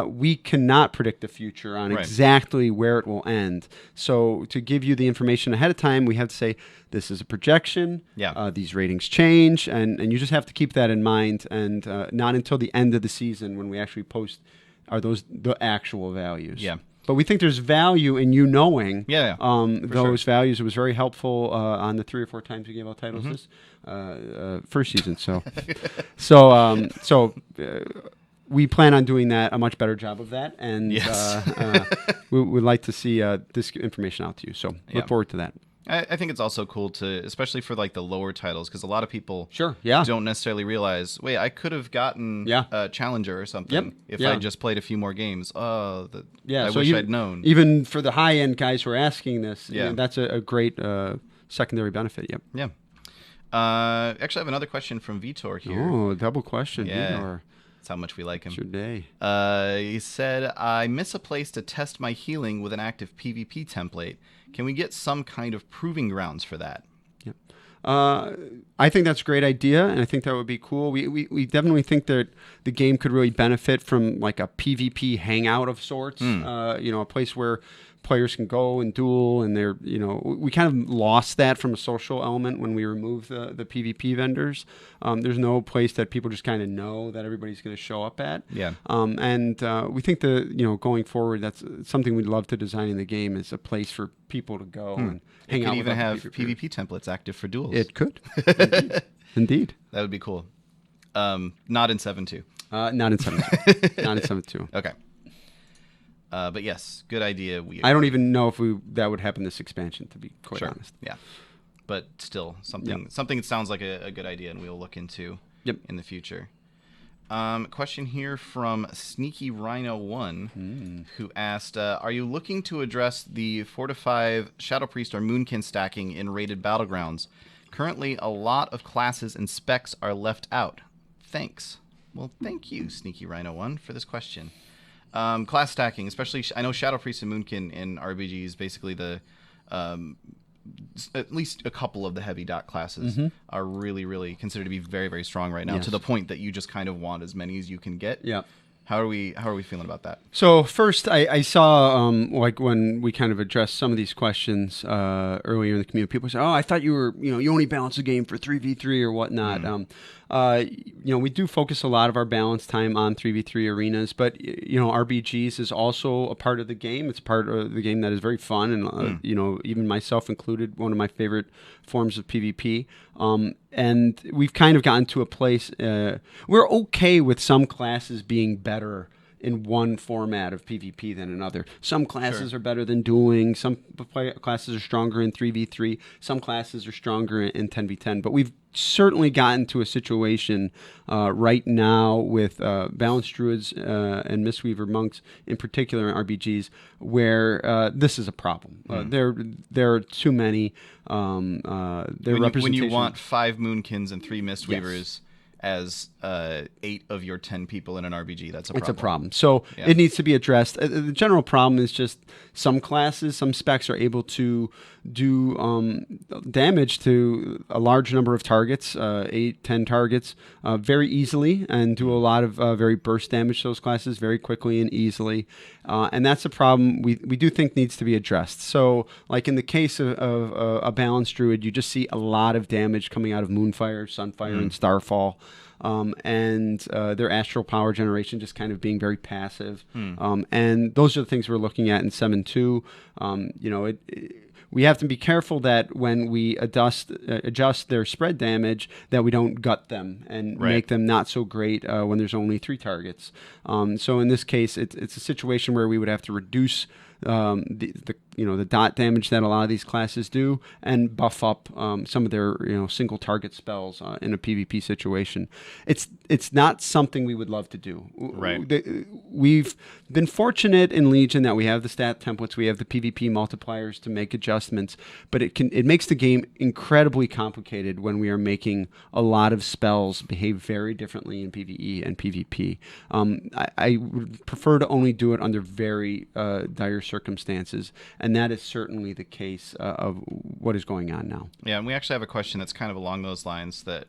we cannot predict the future on exactly where it will end. So to give you the information ahead of time, we have to say, this is a projection. These ratings change, and you just have to keep that in mind. And not until the end of the season when we actually post are those the actual values. But we think there's value in you knowing those values. It was very helpful on the 3 or 4 times we gave out titles this first season. So we plan on doing a much better job of that, and we would like to see this information out to you. So look forward to that. I think it's also cool to, especially for like the lower titles, because a lot of people don't necessarily realize, wait, I could have gotten a Challenger or something if I just played a few more games. I wish I'd known. Even for the high-end guys who are asking this, that's a great secondary benefit. Actually, I have another question from Vitor here. Oh, double question, Vitor. That's how much we like him. It's your day. He said, I miss a place to test my healing with an active PvP template. Can we get some kind of proving grounds for that? I think that's a great idea, and I think that would be cool. We definitely think that the game could really benefit from like a PvP hangout of sorts. A place where players can go and duel, and we kind of lost that from a social element when we removed the PvP vendors. There's no place that people just kind of know that everybody's going to show up at. And we think that going forward, that's something we'd love to design in the game, is a place for people to go and hang out. It could even have PvP templates active for duels. It could. Indeed. That would be cool. Not in 7.2. Not in 7.2. Not in 7.2. Okay. But yes, good idea. I don't even know if that would happen this expansion, to be quite honest. Yeah, but still something that sounds like a good idea, and we'll look into in the future. Question here from Sneaky Rhino 1, who asked, "Are you looking to address the 4 to 5 Shadow Priest or Moonkin stacking in rated battlegrounds? Currently, a lot of classes and specs are left out. Thanks." Well, thank you, Sneaky Rhino 1, for this question. Class stacking, especially, I know Shadow Priest and Moonkin in RBGs, basically the at least a couple of the heavy dot classes are really, really considered to be very, very strong right now, to the point that you just kind of want as many as you can get. How are we feeling about that? So first, I saw like when we kind of addressed some of these questions earlier in the community, people say, "Oh, I thought you were you only balance the game for 3v3 or whatnot." We do focus a lot of our balance time on 3v3 arenas, but RBGs is also a part of the game. It's part of the game that is very fun, and even myself included, one of my favorite forms of PvP. And we've kind of gotten to a place we're okay with some classes being better in one format of PvP than another. Some classes are better than dueling. Some classes are stronger in 3v3. Some classes are stronger in 10v10. But we've certainly gotten to a situation right now with Balanced Druids and Mistweaver Monks in particular in RBGs where this is a problem. There are too many. When you want 5 Moonkins and 3 Mistweavers as 8 of your 10 people in an RBG, that's a problem. It's a problem. So it needs to be addressed. The general problem is just some classes, some specs are able to do damage to a large number of targets, 8, 10 targets, very easily, and do a lot of very burst damage to those classes very quickly and easily. And that's a problem we do think needs to be addressed. So like in the case of a Balanced Druid, you just see a lot of damage coming out of Moonfire, Sunfire, and Starfall. And their astral power generation just kind of being very passive. And those are the things we're looking at in 7.2. We have to be careful that when we adjust their spread damage, that we don't gut them and make them not so great when there's only 3 targets. So in this case, it's a situation where we would have to reduce the the dot damage that a lot of these classes do, and buff up some of their single target spells in a PvP situation. It's not something we would love to do. Right. We've been fortunate in Legion that we have the stat templates, we have the PvP multipliers to make adjustments, but it makes the game incredibly complicated when we are making a lot of spells behave very differently in PvE and PvP. I would prefer to only do it under very dire circumstances, and that is certainly the case of what is going on now. Yeah, and we actually have a question that's kind of along those lines that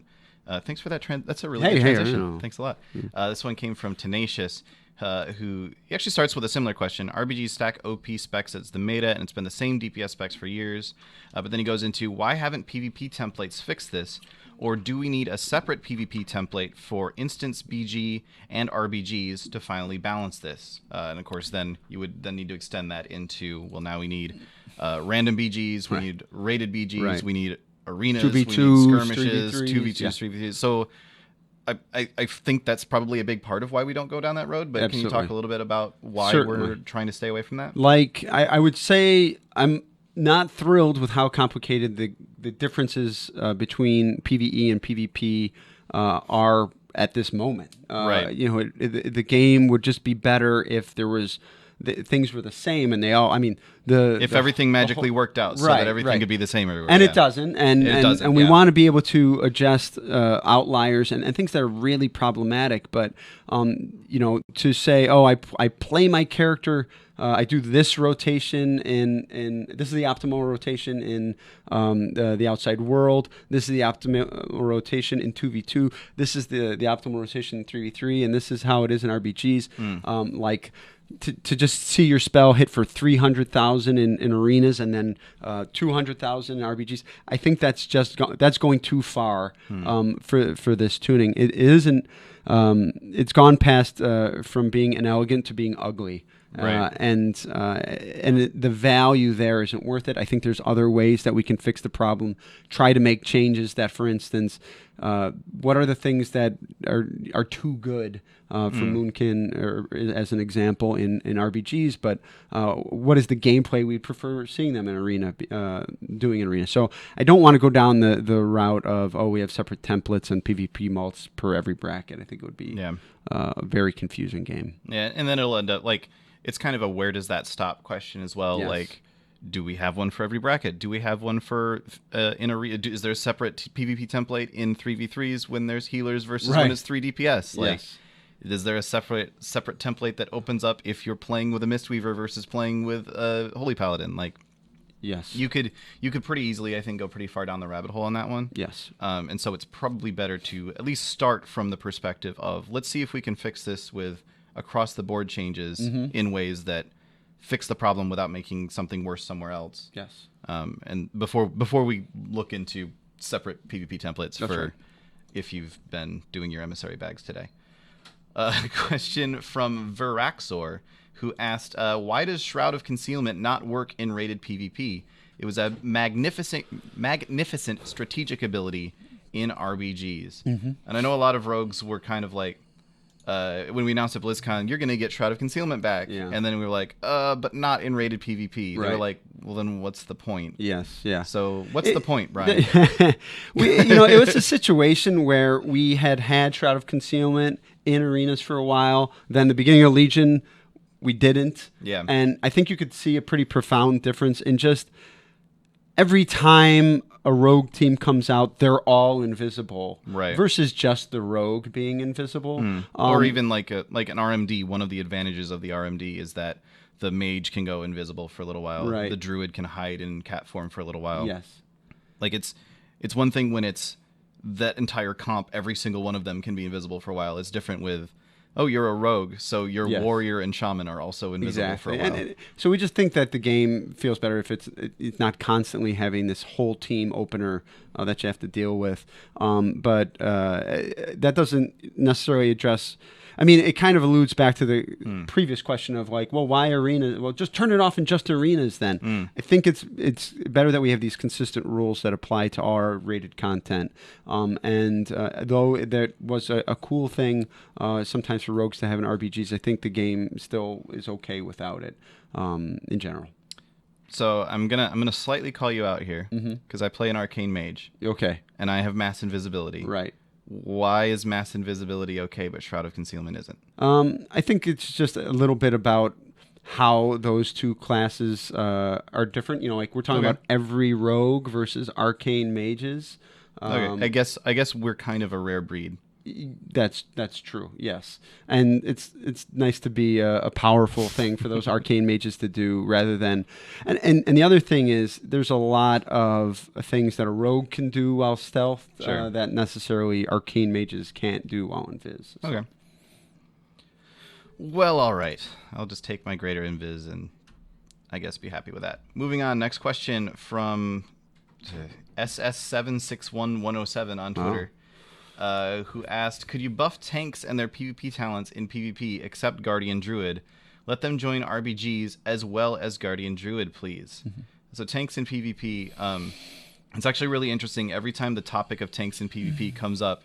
thanks for that. That's a really good transition. Thanks a lot. This one came from Tenacious, who he actually starts with a similar question. RBGs stack OP specs as the meta, and it's been the same DPS specs for years. But then he goes into, why haven't PvP templates fixed this? Or do we need a separate PvP template for instance BG and RBGs to finally balance this? And of course, then you would then need to extend that into, well, now we need random BGs, we need rated BGs, we need arenas, 2v2s, we need skirmishes, 3v3s, 2v2s, 3v3s. So I think that's probably a big part of why we don't go down that road. But Absolutely. Can you talk a little bit about why we're trying to stay away from that? Like, I would say I'm not thrilled with how complicated the differences between PvE and PvP are at this moment. Right. The game would just be better if there was things were the same, and they all. I mean, if everything magically worked out, so that everything could be the same everywhere. And it doesn't, and we want to be able to adjust outliers and things that are really problematic. But to say, oh, I play my character. I do this rotation in this is the optimal rotation in the outside world. This is the optimal rotation in 2v2. This is the optimal rotation in 3v3, and this is how it is in RBGs. To just see your spell hit for 300,000 in arenas and then 200,000 in RBGs, I think that's going too far for this tuning. It isn't. It's gone past from being inelegant to being ugly. Right. And the value there isn't worth it. I think there's other ways that we can fix the problem. Try to make changes that, for instance, what are the things that are too good for Moonkin, or as an example, in RBGs? But what is the gameplay we'd prefer seeing them in Arena doing in Arena? So I don't want to go down the route of we have separate templates and PvP mults per every bracket. I think it would be a very confusing game. Yeah, and then it'll end up it's kind of a where does that stop question as well. Yes. Like, do we have one for every bracket? Do we have one for in arena? Is there a separate PvP template in 3v3s when there's healers versus when it's 3 DPS? Like, is there a separate template that opens up if you're playing with a Mistweaver versus playing with a Holy Paladin? Like, yes, you could pretty easily, I think, go pretty far down the rabbit hole on that one. Yes, and so it's probably better to at least start from the perspective of, let's see if we can fix this with across the board changes in ways that fix the problem without making something worse somewhere else. Yes. And before we look into separate PvP templates if you've been doing your emissary bags today. Question from Veraxor, who asked, why does Shroud of Concealment not work in rated PvP? It was a magnificent strategic ability in RBGs. And I know a lot of rogues were kind of like, when we announced at BlizzCon, you're going to get Shroud of Concealment back. Yeah. And then we were like, but not in rated PvP. They were like, well, then what's the point? Yes, yeah. So what's the point, Brian? It was a situation where we had Shroud of Concealment in arenas for a while. Then the beginning of Legion, we didn't. Yeah. And I think you could see a pretty profound difference in just every time a rogue team comes out, they're all invisible, versus just the rogue being invisible. Or even like an RMD. One of the advantages of the RMD is that the mage can go invisible for a little while. Right. The druid can hide in cat form for a little while. Yes. Like it's one thing when it's that entire comp, every single one of them can be invisible for a while. It's different with, oh, you're a rogue, so your warrior and shaman are also invisible for a while. So we just think that the game feels better if it's not constantly having this whole team opener that you have to deal with. But that doesn't necessarily address... I mean, it kind of alludes back to the previous question of like, well, why arena? Well, just turn it off in just arenas then. I think it's better that we have these consistent rules that apply to our rated content. Though that was a cool thing sometimes for rogues to have in RBGs, I think the game still is okay without it in general. So I'm gonna slightly call you out here because I play an arcane mage Okay. and I have mass invisibility. Right. Why is mass invisibility okay, but Shroud of Concealment isn't? I think it's just a little bit about how those two classes are different. You know, like we're talking Okay. about every rogue versus arcane mages. Okay. I guess we're kind of a rare breed. That's true. Yes, and it's nice to be a powerful thing for those arcane mages to do rather than, and the other thing is there's a lot of things that a rogue can do while stealth Sure. that necessarily arcane mages can't do while invis. So. Okay. Well, all right. I'll just take my greater invis and I guess be happy with that. Moving on. Next question from SS761107 on Twitter. Who asked, could you buff tanks and their PvP talents in PvP except Guardian Druid? Let them join RBGs as well as Guardian Druid, please. So tanks in PvP, it's actually really interesting. Every time the topic of tanks in PvP comes up,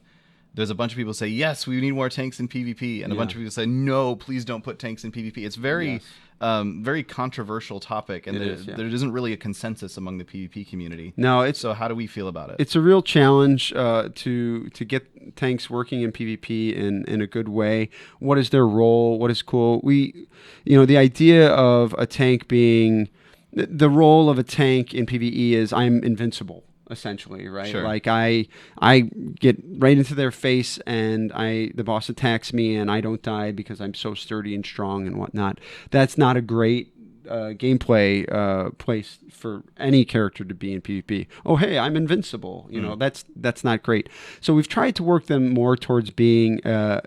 there's a bunch of people say, yes, we need more tanks in PvP. And a bunch of people say, no, please don't put tanks in PvP. It's very... very controversial topic, and there isn't really a consensus among the PvP community. No, so how do we feel about it? It's a real challenge to get tanks working in PvP in a good way. What is their role? What is cool? The idea of a tank being the role of a tank in PvE is I'm invincible. Essentially, right? Sure. Like I get right into their face, and the boss attacks me, and I don't die because I'm so sturdy and strong and whatnot. That's not a great gameplay place for any character to be in PvP. Oh, hey, I'm invincible. You know, that's not great. So we've tried to work them more towards being, a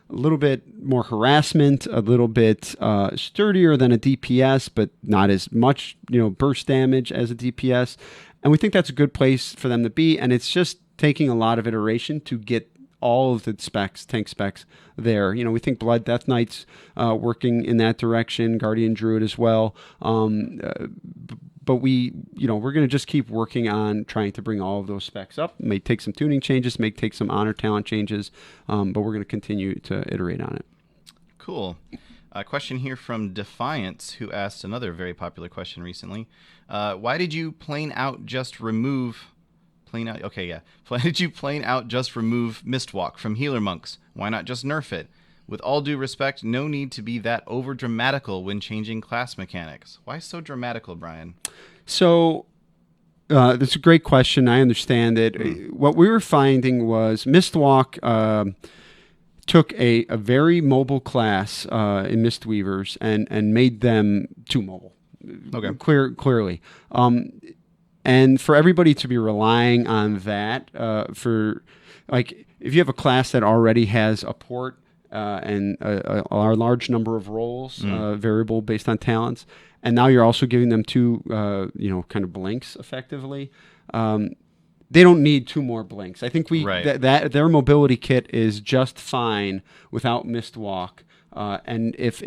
little bit more harassment, a little bit sturdier than a DPS, but not as much, burst damage as a DPS. And we think that's a good place for them to be. And it's just taking a lot of iteration to get all of the tank specs there. We think Blood Death Knight's working in that direction, Guardian Druid as well. But we're going to just keep working on trying to bring all of those specs up. It may take some tuning changes, may take some honor talent changes, but we're going to continue to iterate on it. Cool. A question here from Defiance, who asked another very popular question recently. Why did you plain out just remove Mistwalk from healer monks? Why not just nerf it? With all due respect, no need to be that over dramatical when changing class mechanics. Why so dramatical, Brian? So that's a great question. I understand it. What we were finding was Mistwalk took a very mobile class in Mistweavers and made them too mobile. Okay. Clearly. And for everybody to be relying on that for, like, if you have a class that already has a port and a large number of roles, variable based on talents, and now you're also giving them two, kind of blinks effectively, they don't need two more blinks. I think that their mobility kit is just fine without Mistwalk. And if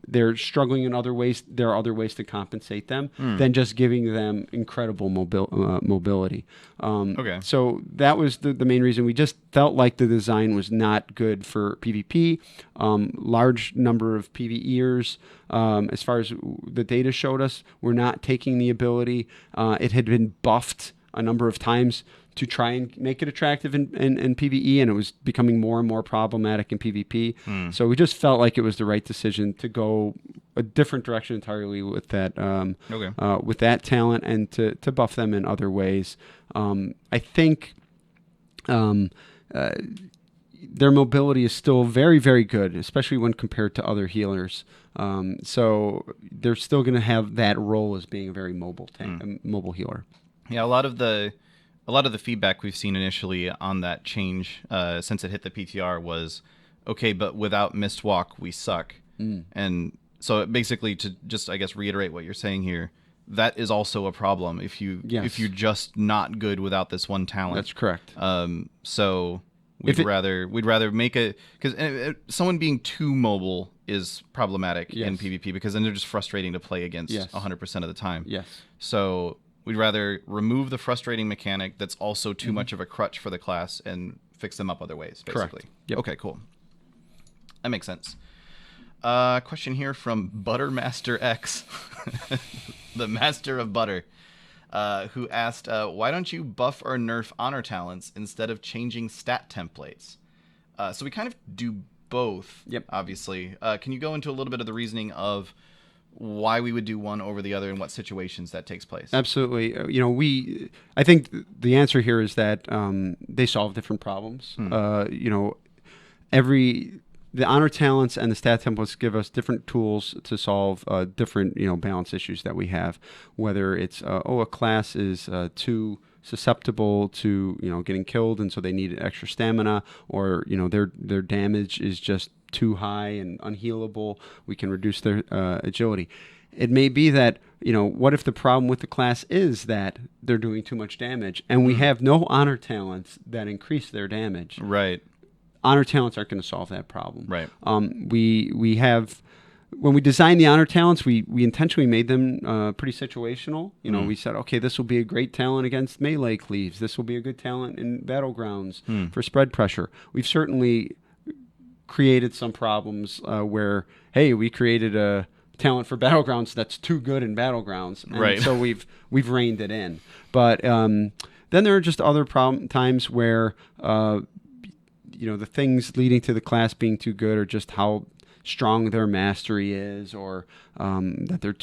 they're struggling in other ways, there are other ways to compensate them than just giving them incredible mobility. So that was the main reason. We just felt like the design was not good for PvP. Large number of PvEers, as far as the data showed us, were not taking the ability. It had been buffed a number of times to try and make it attractive in PvE, and it was becoming more and more problematic in PvP. So we just felt like it was the right decision to go a different direction entirely with that with that talent and to buff them in other ways. I think their mobility is still very, very good, especially when compared to other healers. So they're still going to have that role as being a very mobile tank, a mobile healer. Yeah, a lot of the feedback we've seen initially on that change since it hit the PTR was, okay, but without Mistwalk, we suck. And so basically, to just, I guess, reiterate what you're saying here, that is also a problem if you're just not good without this one talent. That's correct. So we'd rather make it, because someone being too mobile is problematic in PvP, because then they're just frustrating to play against 100% of the time. Yes. So we'd rather remove the frustrating mechanic that's also too much of a crutch for the class and fix them up other ways, basically. Correct. Yep. Okay, cool. That makes sense. Question here from Buttermaster X, the master of butter, who asked, why don't you buff or nerf honor talents instead of changing stat templates? So we kind of do both, Yep. obviously. Can you go into a little bit of the reasoning of why we would do one over the other and what situations that takes place? Absolutely. I think the answer here is that they solve different problems. The honor talents and the stat templates give us different tools to solve different, balance issues that we have. Whether it's, a class is too susceptible to, getting killed, and so they need extra stamina, or, their damage is just too high and unhealable. We can reduce their agility. It may be that, what if the problem with the class is that they're doing too much damage, and we have no honor talents that increase their damage? Right. Honor talents aren't going to solve that problem. Right. We have, when we designed the honor talents, we intentionally made them pretty situational. We said, okay, this will be a great talent against melee cleaves. This will be a good talent in battlegrounds for spread pressure. We've certainly created some problems where, hey, we created a talent for battlegrounds that's too good in battlegrounds, and right. so we've reined it in. But then there are just other times where the things leading to the class being too good are just how strong their mastery is, or that they're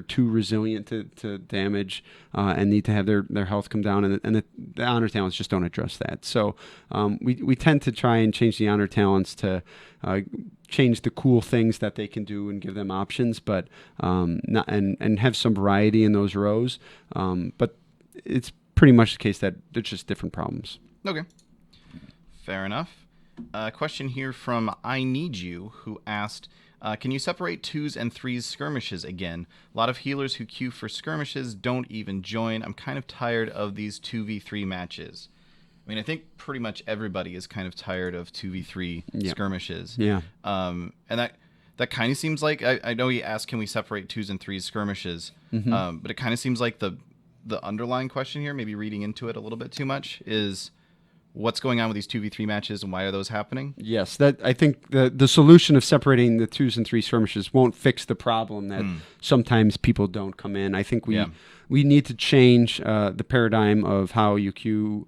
too resilient to damage and need to have their health come down, and the honor talents just don't address that. So we tend to try and change the honor talents to change the cool things that they can do and give them options, but not and have some variety in those rows. But it's pretty much the case that they're just different problems. Okay. Fair enough. Question here from I Need You, who asked, can you separate 2s and 3s skirmishes again? A lot of healers who queue for skirmishes don't even join. I'm kind of tired of these 2v3 matches. I mean, I think pretty much everybody is kind of tired of 2v3 skirmishes. Yeah. And that kind of seems like, I know he asked, can we separate 2s and 3s skirmishes? But it kind of seems like the underlying question here, maybe reading into it a little bit too much, is what's going on with these 2v3 matches and why are those happening? Yes, that I think the solution of separating the 2s and 3 skirmishes won't fix the problem that sometimes people don't come in. I think we need to change the paradigm of how you queue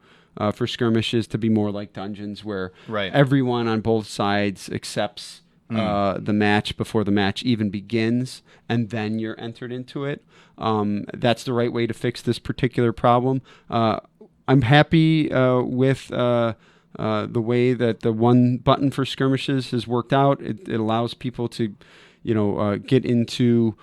for skirmishes to be more like dungeons, where everyone on both sides accepts the match before the match even begins, and then you're entered into it. That's the right way to fix this particular problem. I'm happy with the way that the one button for skirmishes has worked out. It allows people to, get into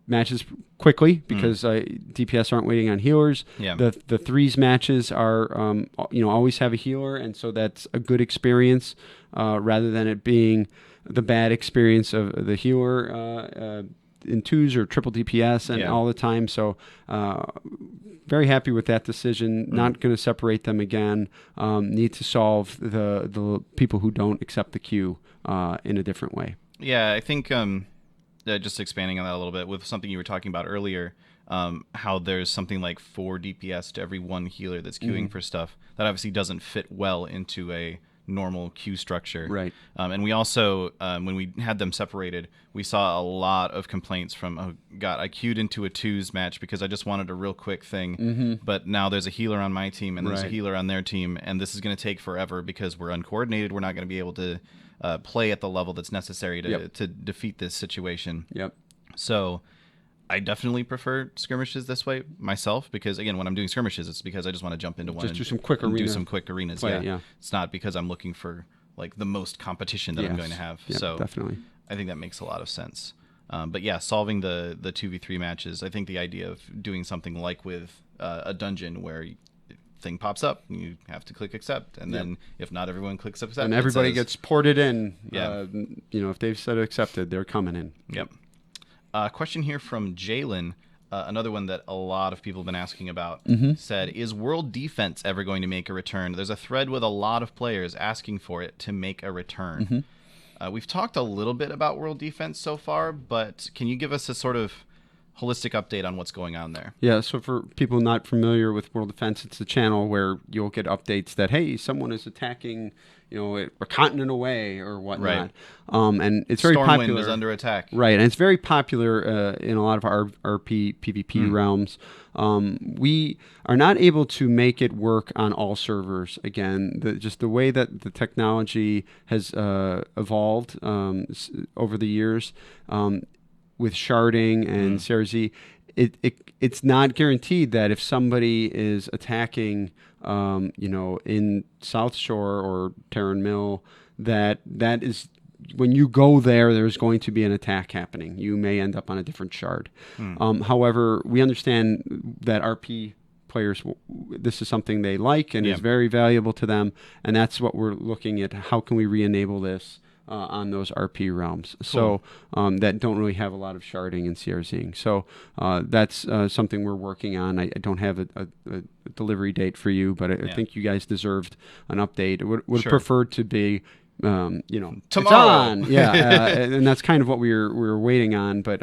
matches quickly because DPS aren't waiting on healers. Yeah. The 3s matches are, always have a healer, and so that's a good experience rather than it being the bad experience of the healer in 2s or triple DPS and all the time. So very happy with that decision. Not going to separate them again. Need to solve the people who don't accept the queue in a different way. Yeah, I think just expanding on that a little bit with something you were talking about earlier, how there's something like 4 DPS to every 1 healer that's queuing for stuff. That obviously doesn't fit well into a normal queue structure. Right. And we also, when we had them separated, we saw a lot of complaints from, oh, God, I queued into a 2s match because I just wanted a real quick thing, but now there's a healer on my team and there's a healer on their team, and this is going to take forever because we're uncoordinated. We're not going to be able to play at the level that's necessary to defeat this situation. Yep. So I definitely prefer skirmishes this way myself because, again, when I'm doing skirmishes, it's because I just want to jump into one do some quick arenas. Yeah. It's not because I'm looking for like the most competition that I'm going to have. Yep, so definitely. I think that makes a lot of sense. But yeah, solving the 2v3 matches, I think the idea of doing something like with a dungeon where thing pops up, you have to click accept, and then if not everyone clicks accept, and everybody gets ported in. Yeah. If they've said accepted, they're coming in. Yep. Question here from Jalen, another one that a lot of people have been asking about, said, is World Defense ever going to make a return? There's a thread with a lot of players asking for it to make a return. We've talked a little bit about World Defense so far, but can you give us a sort of holistic update on what's going on there. Yeah, so for people not familiar with World Defense, it's a channel where you'll get updates that, hey, someone is attacking, a continent away or whatnot. Right. And it's very popular. Stormwind is under attack. Right, and it's very popular in a lot of our RP, PvP realms. We are not able to make it work on all servers. Again, just the way that the technology has evolved over the years, with sharding and CRZ, it's not guaranteed that if somebody is attacking, in South Shore or Terran Mill, that is, when you go there, there's going to be an attack happening. You may end up on a different shard. However, we understand that RP players, this is something they like and is very valuable to them, and that's what we're looking at. How can we re-enable this on those RP realms, so that don't really have a lot of sharding and CRZing. So that's something we're working on. I don't have a delivery date for you, but I think you guys deserved an update. Would Sure. prefer to be, tomorrow. It's on. And that's kind of what we were waiting on. But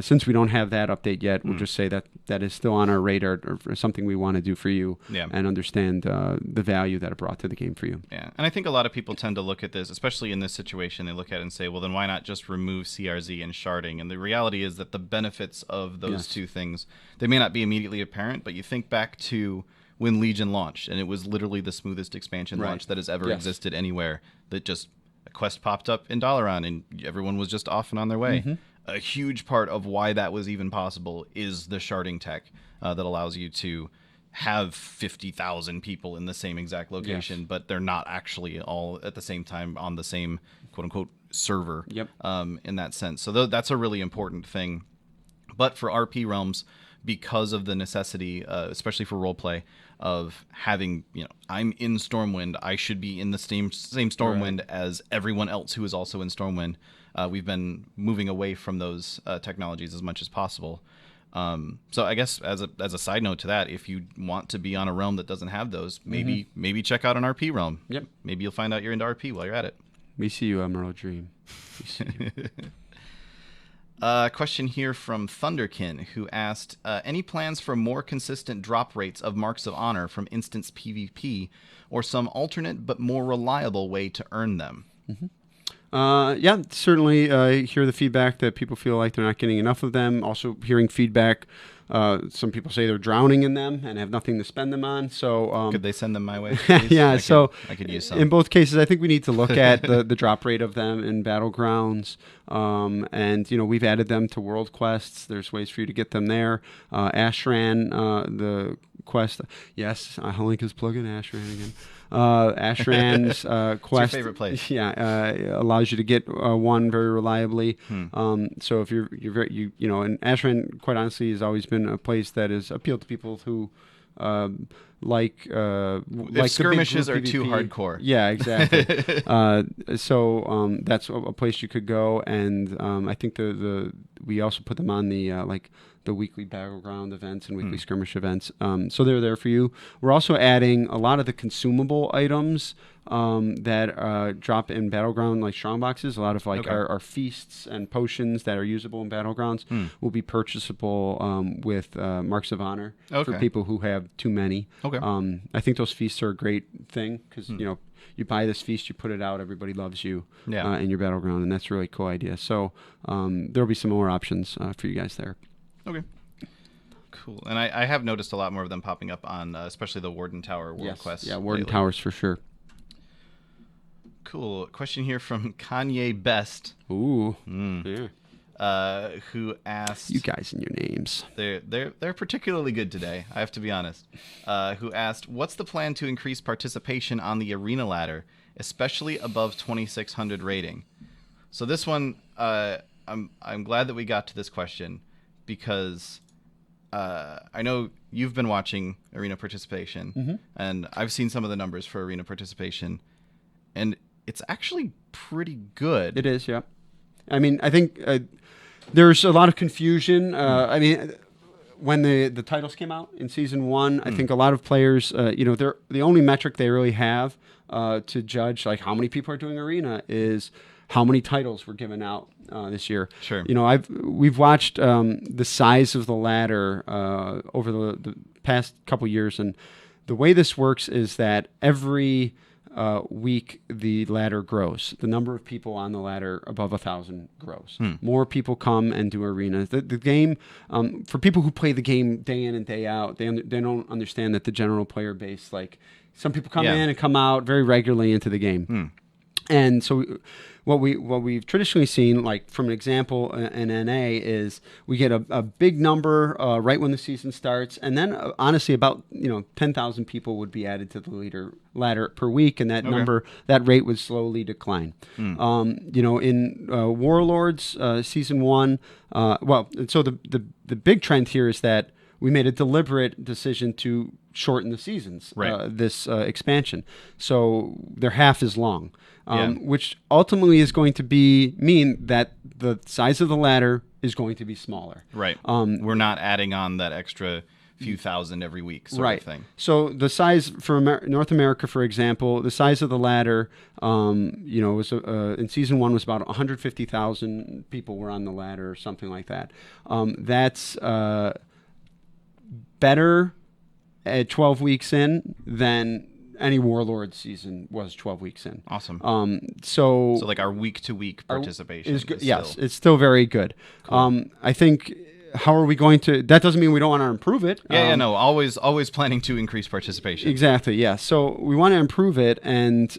since we don't have that update yet, we'll just say that is still on our radar, or something we want to do for you, and understand the value that it brought to the game for you. Yeah, and I think a lot of people tend to look at this, especially in this situation, they look at it and say, well, then why not just remove CRZ and sharding? And the reality is that the benefits of those two things, they may not be immediately apparent, but you think back to when Legion launched, and it was literally the smoothest expansion launch that has ever existed anywhere, that just a quest popped up in Dalaran, and everyone was just off and on their way. A huge part of why that was even possible is the sharding tech that allows you to have 50,000 people in the same exact location, but they're not actually all at the same time on the same quote-unquote server in that sense. So that's a really important thing. But for RP realms, because of the necessity, especially for roleplay, of having, I'm in Stormwind, I should be in the same Stormwind as everyone else who is also in Stormwind. We've been moving away from those technologies as much as possible. So I guess as a side note to that, if you want to be on a realm that doesn't have those, maybe check out an RP realm. Maybe you'll find out you're into RP while you're at it. We see you, Emerald Dream. We see you. Question here from Thunderkin, who asked, any plans for more consistent drop rates of Marks of Honor from instance PvP, or some alternate but more reliable way to earn them? Certainly hear the feedback that people feel like they're not getting enough of them. Also hearing feedback, some people say they're drowning in them and have nothing to spend them on. So could they send them my way? I could use some. In both cases, I think we need to look at the drop rate of them in Battlegrounds. And we've added them to World Quests. There's ways for you to get them there. Ashran, the quest. Yes, Holinka's plugging Ashran again. Ashran's quest. It's your favorite place. Allows you to get one very reliably. So if you're very, and Ashran, quite honestly, has always been a place that has appealed to people who like if skirmishes are too hardcore. Yeah, exactly. So that's a place you could go, and I think we also put them on the weekly battleground events and weekly skirmish events. So they're there for you. We're also adding a lot of the consumable items that drop in Battleground, like strong boxes. A lot of our feasts and potions that are usable in Battlegrounds will be purchasable with Marks of Honor for people who have too many. I think those feasts are a great thing because, you buy this feast, you put it out, everybody loves you in your Battleground, and that's a really cool idea. So there'll be some more options for you guys there. Okay. Cool. And I have noticed a lot more of them popping up on especially the Warden Tower World Quest. Yeah, Warden Towers for sure. Cool. Question here from Kanye Best. Ooh. Yeah. Who asked... You guys and your names. They're particularly good today, I have to be honest. Who asked, what's the plan to increase participation on the arena ladder, especially above 2600 rating? So this one, I'm glad that we got to this question, because I know you've been watching arena participation, and I've seen some of the numbers for arena participation, and it's actually pretty good. It is, yeah. I mean, I think there's a lot of confusion. I mean, when the titles came out in Season 1, I think a lot of players, they're the only metric they really have to judge like how many people are doing arena is how many titles were given out this year. Sure. We've watched the size of the ladder over the past couple years, and the way this works is that every week the ladder grows. The number of people on the ladder above 1,000 grows. More people come and do arenas. The game, for people who play the game day in and day out, they don't understand that the general player base, like some people come in and come out very regularly into the game. And so what we've traditionally seen, like from an example in NA, is we get a big number right when the season starts, and then honestly about 10,000 people would be added to the ladder per week, and that rate would slowly decline. In Warlords season 1, so the big trend here is that we made a deliberate decision to shorten the seasons, this expansion. So they're half as long, which ultimately is going to mean that the size of the ladder is going to be smaller. Right. We're not adding on that extra few thousand every week sort of thing. So the size for North America, for example, the size of the ladder, was in season 1 was about 150,000 people were on the ladder or something like that. That's better at 12 weeks in than any Warlord season was 12 weeks in. Awesome. So like our week-to-week participation is good. Yes, it's still very good. Cool. I think, how are we going to... That doesn't mean we don't want to improve it. No. Always planning to increase participation. Exactly, yeah. So we want to improve it, and...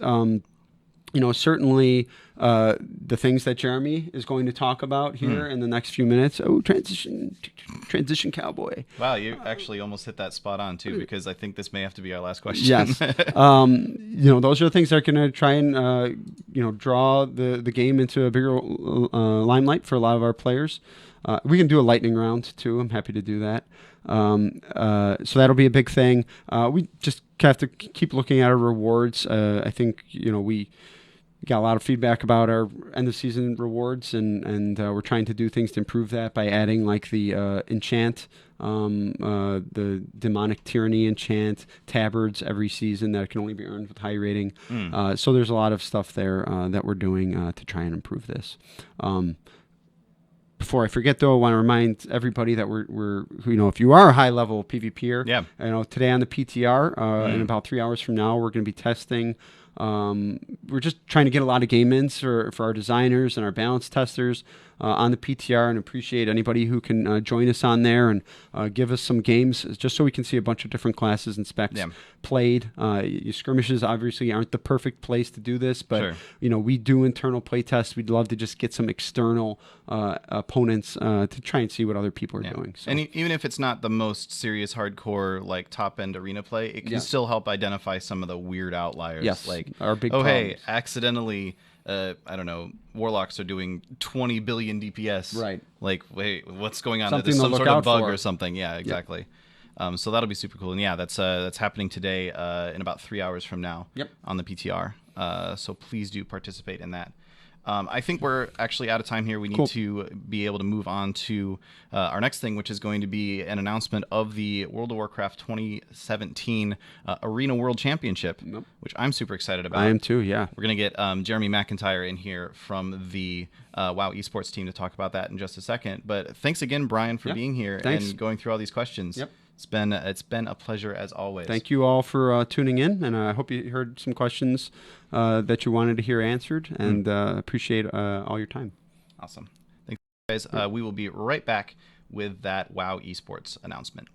certainly the things that Jeramy is going to talk about here in the next few minutes. Oh, transition cowboy. Wow, you actually almost hit that spot on too, because I think this may have to be our last question. Yes. Those are the things that are going to try and, draw the game into a bigger limelight for a lot of our players. We can do a lightning round too. I'm happy to do that. So that'll be a big thing. We just have to keep looking at our rewards. I think, we got a lot of feedback about our end of season rewards, and we're trying to do things to improve that by adding like the enchant, the demonic tyranny enchant tabards every season that can only be earned with high rating. So there's a lot of stuff there that we're doing to try and improve this. Before I forget, though, I want to remind everybody that we're if you are a high level PvPer, today on the PTR, in about 3 hours from now, we're going to be testing. We're just trying to get a lot of game ins for our designers and our balance testers on the PTR, and appreciate anybody who can join us on there and give us some games, just so we can see a bunch of different classes and specs played. Skirmishes obviously aren't the perfect place to do this, but we do internal play tests. We'd love to just get some external opponents to try and see what other people are doing. So. And even if it's not the most serious hardcore like top end arena play, it can still help identify some of the weird outliers. Yes, like our big problems. Hey, accidentally I don't know, warlocks are doing 20 billion DPS. Right. Like, wait, what's going on? Something There's some sort of bug for. Or something. Yeah, exactly. So that'll be super cool. And that's happening today in about 3 hours from now on the PTR. So please do participate in that. I think we're actually out of time here. We need to be able to move on to our next thing, which is going to be an announcement of the World of Warcraft 2017 Arena World Championship, which I'm super excited about. I am too, yeah. We're going to get Jeramy McIntyre in here from the WoW Esports team to talk about that in just a second. But thanks again, Brian, for being here and going through all these questions. Yep. It's been a pleasure as always. Thank you all for tuning in, and I hope you heard some questions that you wanted to hear answered, and appreciate all your time. Awesome. Thanks, guys. We will be right back with that WoW Esports announcement.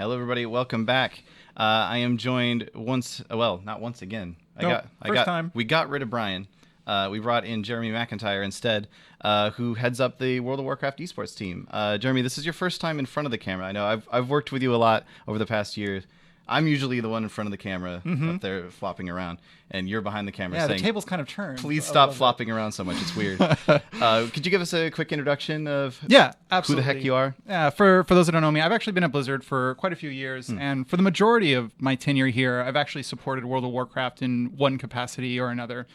Hello, everybody. Welcome back. I am joined not once again. We got rid of Brian. We brought in Jeramy McIntyre instead, who heads up the World of Warcraft Esports team. Jeramy, this is your first time in front of the camera. I know I've worked with you a lot over the past year. I'm usually the one in front of the camera up there flopping around, and you're behind the camera saying, the table's kind of turned. Please stop flopping around so much. It's weird. Could you give us a quick introduction of absolutely. who the heck you are? Yeah, for those that don't know me, I've actually been at Blizzard for quite a few years, and for the majority of my tenure here, I've actually supported World of Warcraft in one capacity or another.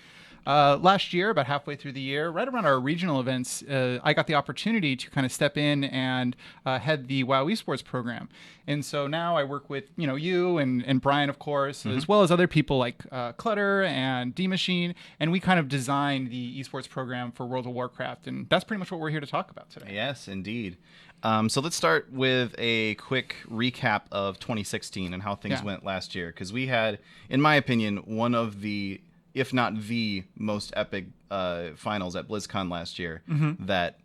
Last year, about halfway through the year, right around our regional events, I got the opportunity to kind of step in and head the WoW Esports program. And so now I work with, you and Brian, of course, as well as other people like Clutter and D-Machine, and we kind of designed the esports program for World of Warcraft, and that's pretty much what we're here to talk about today. Yes, indeed. So let's start with a quick recap of 2016 and how things went last year, because we had, in my opinion, one of the, if not the most epic finals at BlizzCon last year that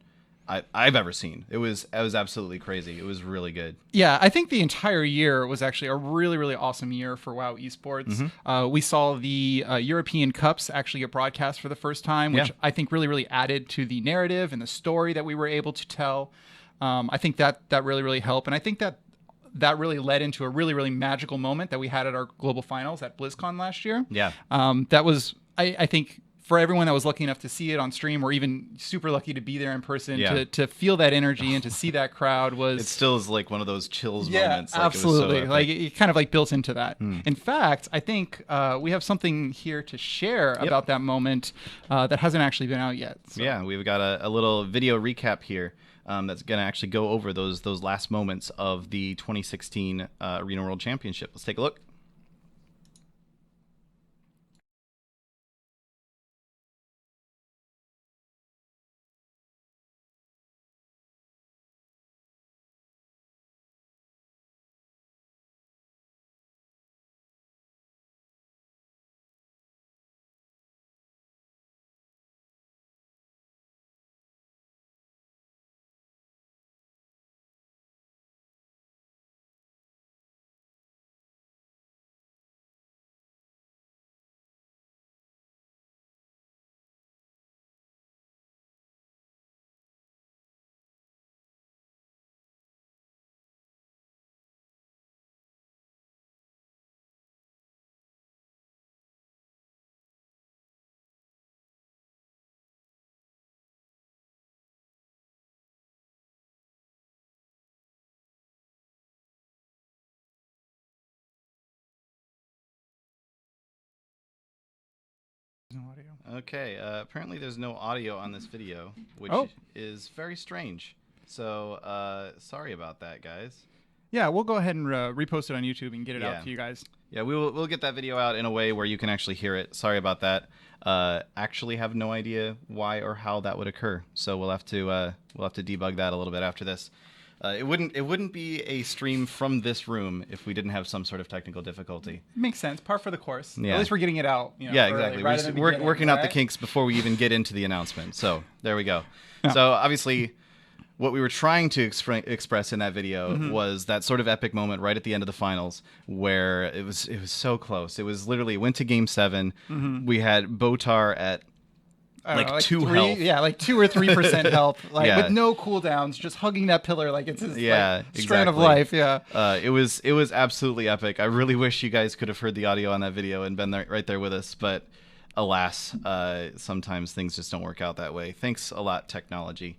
I've ever seen. It was absolutely crazy. It was really good. Yeah, I think the entire year was actually a really, really awesome year for WoW Esports. We saw the European Cups actually get broadcast for the first time, which I think really, really added to the narrative and the story that we were able to tell. I think that really, really helped. And I think that really led into a really, really magical moment that we had at our global finals at BlizzCon last year. Yeah. That was, I think, for everyone that was lucky enough to see it on stream or even super lucky to be there in person, to feel that energy and to see that crowd was... It still is like one of those chills moments. Like, absolutely. It was so it kind of like built into that. In fact, I think we have something here to share about that moment that hasn't actually been out yet. So. Yeah, we've got a little video recap here. That's going to actually go over those last moments of the 2016 Arena World Championship. Let's take a look. No audio. Okay, apparently there's no audio on this video, which is very strange. So sorry about that, guys. Yeah, we'll go ahead and repost it on YouTube and get it out to you guys. Yeah, we'll get that video out in a way where you can actually hear it. Sorry about that. Actually have no idea why or how that would occur. So we'll have to debug that a little bit after this. It wouldn't be a stream from this room if we didn't have some sort of technical difficulty. Makes sense. Par for the course. Yeah. At least we're getting it out. Yeah, exactly. We're working out the kinks before we even get into the announcement. So there we go. So obviously, what we were trying to express in that video was that sort of epic moment right at the end of the finals where it was so close. It was literally went to Game 7. We had Botar at like 2 health. Yeah, like 2 or 3% health, with no cooldowns, just hugging that pillar like it's his strand of life. Yeah, it was absolutely epic. I really wish you guys could have heard the audio on that video and been right there with us, but alas, sometimes things just don't work out that way. Thanks a lot, technology.